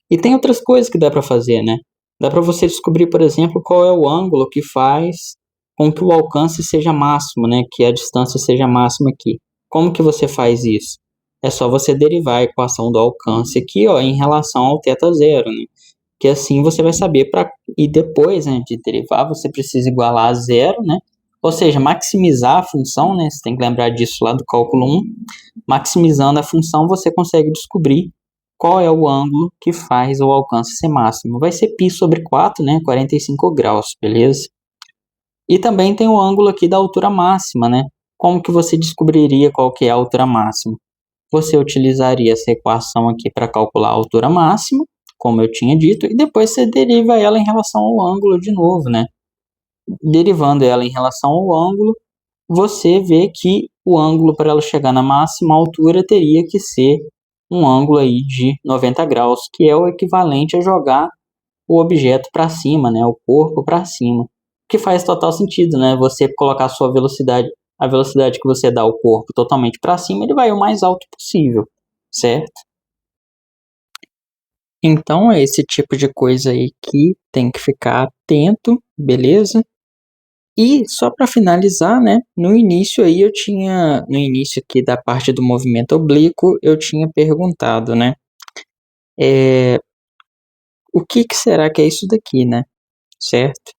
E tem outras coisas que dá para fazer, né? Dá para você descobrir, por exemplo, qual é o ângulo que faz com que o alcance seja máximo, né? Que a distância seja máxima aqui. Como que você faz isso? é só você derivar a equação do alcance aqui, ó, em relação ao θ0, né? Que assim você vai saber e depois, né, de derivar, você precisa igualar a zero, né? Ou seja, maximizar a função, né? Você tem que lembrar disso lá do cálculo 1. Maximizando a função, você consegue descobrir qual é o ângulo que faz o alcance ser máximo. Vai ser π sobre 4, né? 45 graus, beleza? E também tem o ângulo aqui da altura máxima, né? Como que você descobriria qual que é a altura máxima? Você utilizaria essa equação aqui para calcular a altura máxima, como eu tinha dito, e depois você deriva ela em relação ao ângulo de novo, né? Derivando ela em relação ao ângulo, você vê que o ângulo para ela chegar na máxima altura teria que ser um ângulo aí de 90 graus, que é o equivalente a jogar o objeto para cima, né? O corpo para cima. Que faz total sentido, né? Você colocar a sua velocidade, a velocidade que você dá ao corpo totalmente para cima, ele vai o mais alto possível, certo? Então é esse tipo de coisa aí que tem que ficar atento, beleza? E só para finalizar, né? No início aí no início aqui da parte do movimento oblíquo, eu tinha perguntado, né? O que será que é isso daqui, né? Certo?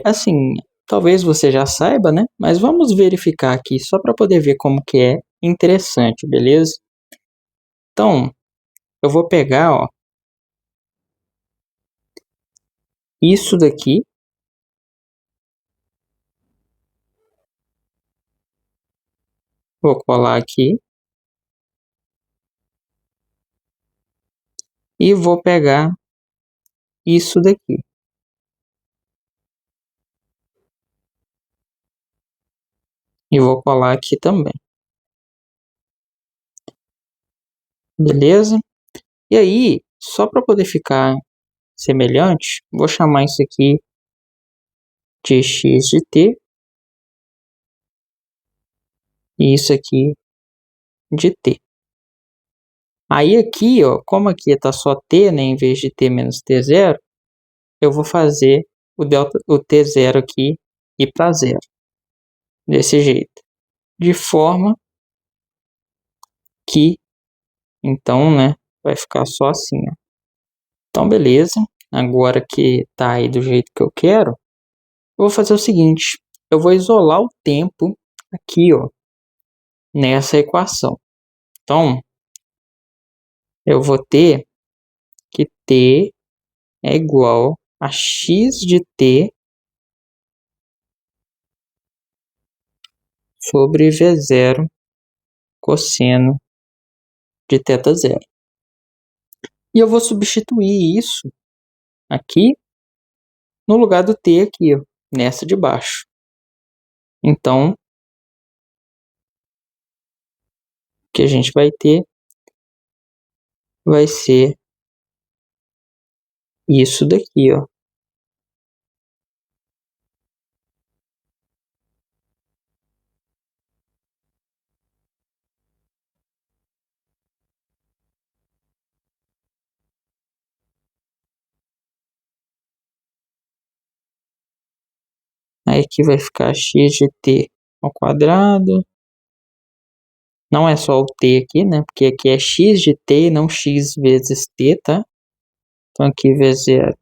Assim, talvez você já saiba, né? Mas vamos verificar aqui só para poder ver como que é interessante, beleza? Então, eu vou pegar, ó, isso daqui, vou colar aqui e vou pegar isso daqui e vou colar aqui também, beleza? E aí, só para poder ficar semelhante, vou chamar isso aqui de x de t e isso aqui de t. Aí aqui, ó, como aqui está só t, né, em vez de t menos t0, eu vou fazer o t0 aqui ir para zero, desse jeito. De forma que, então, né, vai ficar só assim, ó. Então, beleza. Agora que está aí do jeito que eu quero, eu vou fazer o seguinte. Eu vou isolar o tempo aqui, ó, nessa equação. Então, eu vou ter que t é igual a x de t sobre v0 cosseno de θ0. E eu vou substituir isso aqui no lugar do t aqui, ó, nessa de baixo. Então, o que a gente vai ter vai ser isso daqui, ó. Aí aqui vai ficar x de t ao quadrado. Não é só o t aqui, né? Porque aqui é x de t e não x vezes t, tá? Então aqui v0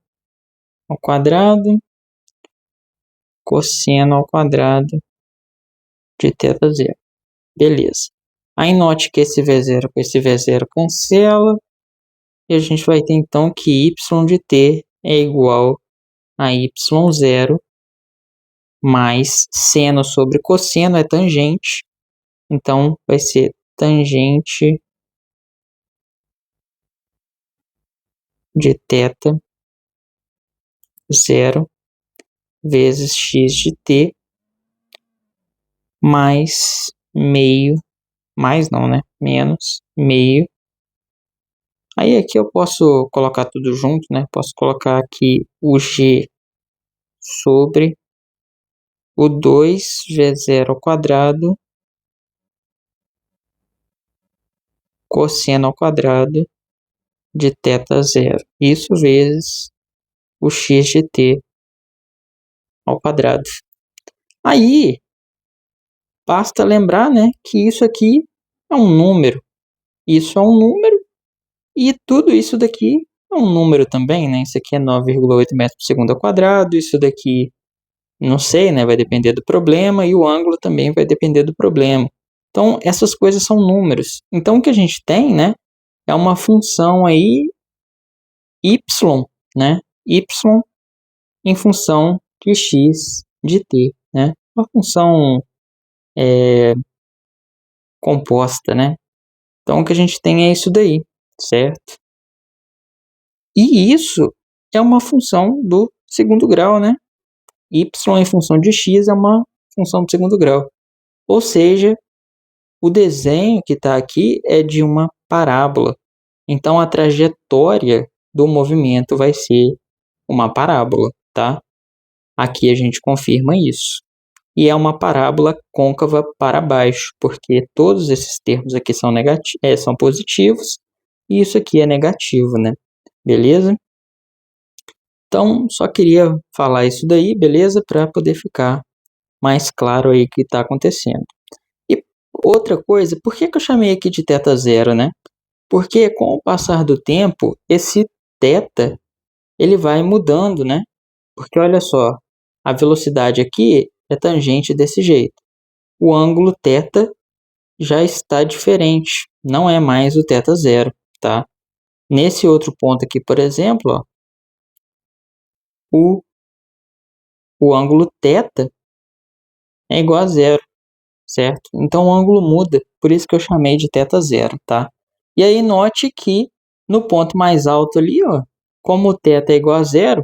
ao quadrado, cosseno ao quadrado de θ0. Beleza. Aí note que esse v0 com esse v0 cancela. E a gente vai ter então que y de t é igual a y0 mais seno sobre cosseno é tangente. Então vai ser tangente de θ0 vezes x de t mais meio, mais não, né? Menos meio. Aí aqui eu posso colocar tudo junto, né? Posso colocar aqui o g sobre o 2v0 ao quadrado cosseno ao quadrado de θ0. Isso vezes o x de t ao quadrado. Aí, basta lembrar, né, que isso aqui é um número. Isso é um número e tudo isso daqui é um número também, né? Isso aqui é 9,8 metros por segundo ao quadrado, isso daqui, não sei, né? Vai depender do problema e o ângulo também vai depender do problema. Então, essas coisas são números. Então, o que a gente tem, né? É uma função aí y, né? Y em função de x de t, né? Uma função composta, né? Então, o que a gente tem é isso daí, certo? E isso é uma função do segundo grau, né? Y em função de x é uma função do segundo grau. Ou seja, o desenho que está aqui é de uma parábola. Então, a trajetória do movimento vai ser uma parábola, tá? Aqui a gente confirma isso. E é uma parábola côncava para baixo, porque todos esses termos aqui são positivos e isso aqui é negativo, né? Beleza? Então, só queria falar isso daí, beleza? Para poder ficar mais claro aí o que está acontecendo. E outra coisa, por que eu chamei aqui de θ zero, né? Porque com o passar do tempo, esse θ ele vai mudando, né? Porque olha só, a velocidade aqui é tangente desse jeito. O ângulo θ já está diferente, não é mais o θ zero, tá? Nesse outro ponto aqui, por exemplo, ó, o ângulo θ é igual a zero, certo? Então o ângulo muda, por isso que eu chamei de θ zero, tá? E aí note que no ponto mais alto ali, ó, como o θ é igual a zero,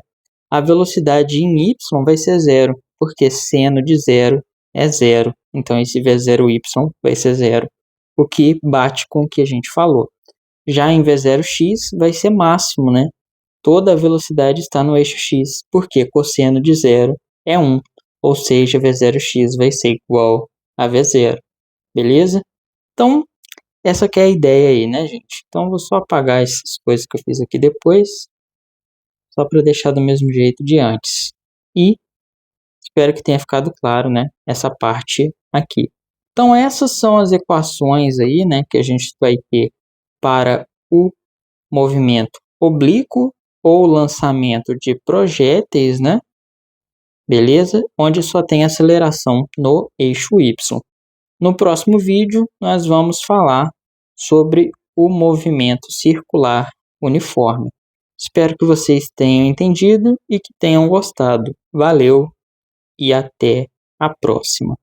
a velocidade em y vai ser zero, porque seno de zero é zero. Então esse V0y vai ser zero, o que bate com o que a gente falou. Já em V0x vai ser máximo, né? Toda a velocidade está no eixo x, porque cosseno de zero é 1, ou seja, V0x vai ser igual a V0, beleza? Então, essa que é a ideia aí, né, gente? Então, vou só apagar essas coisas que eu fiz aqui depois, só para deixar do mesmo jeito de antes. E espero que tenha ficado claro, né, essa parte aqui. Então, essas são as equações aí, né, que a gente vai ter para o movimento oblíquo ou lançamento de projéteis, né? Beleza? Onde só tem aceleração no eixo Y. No próximo vídeo, nós vamos falar sobre o movimento circular uniforme. Espero que vocês tenham entendido e que tenham gostado. Valeu e até a próxima.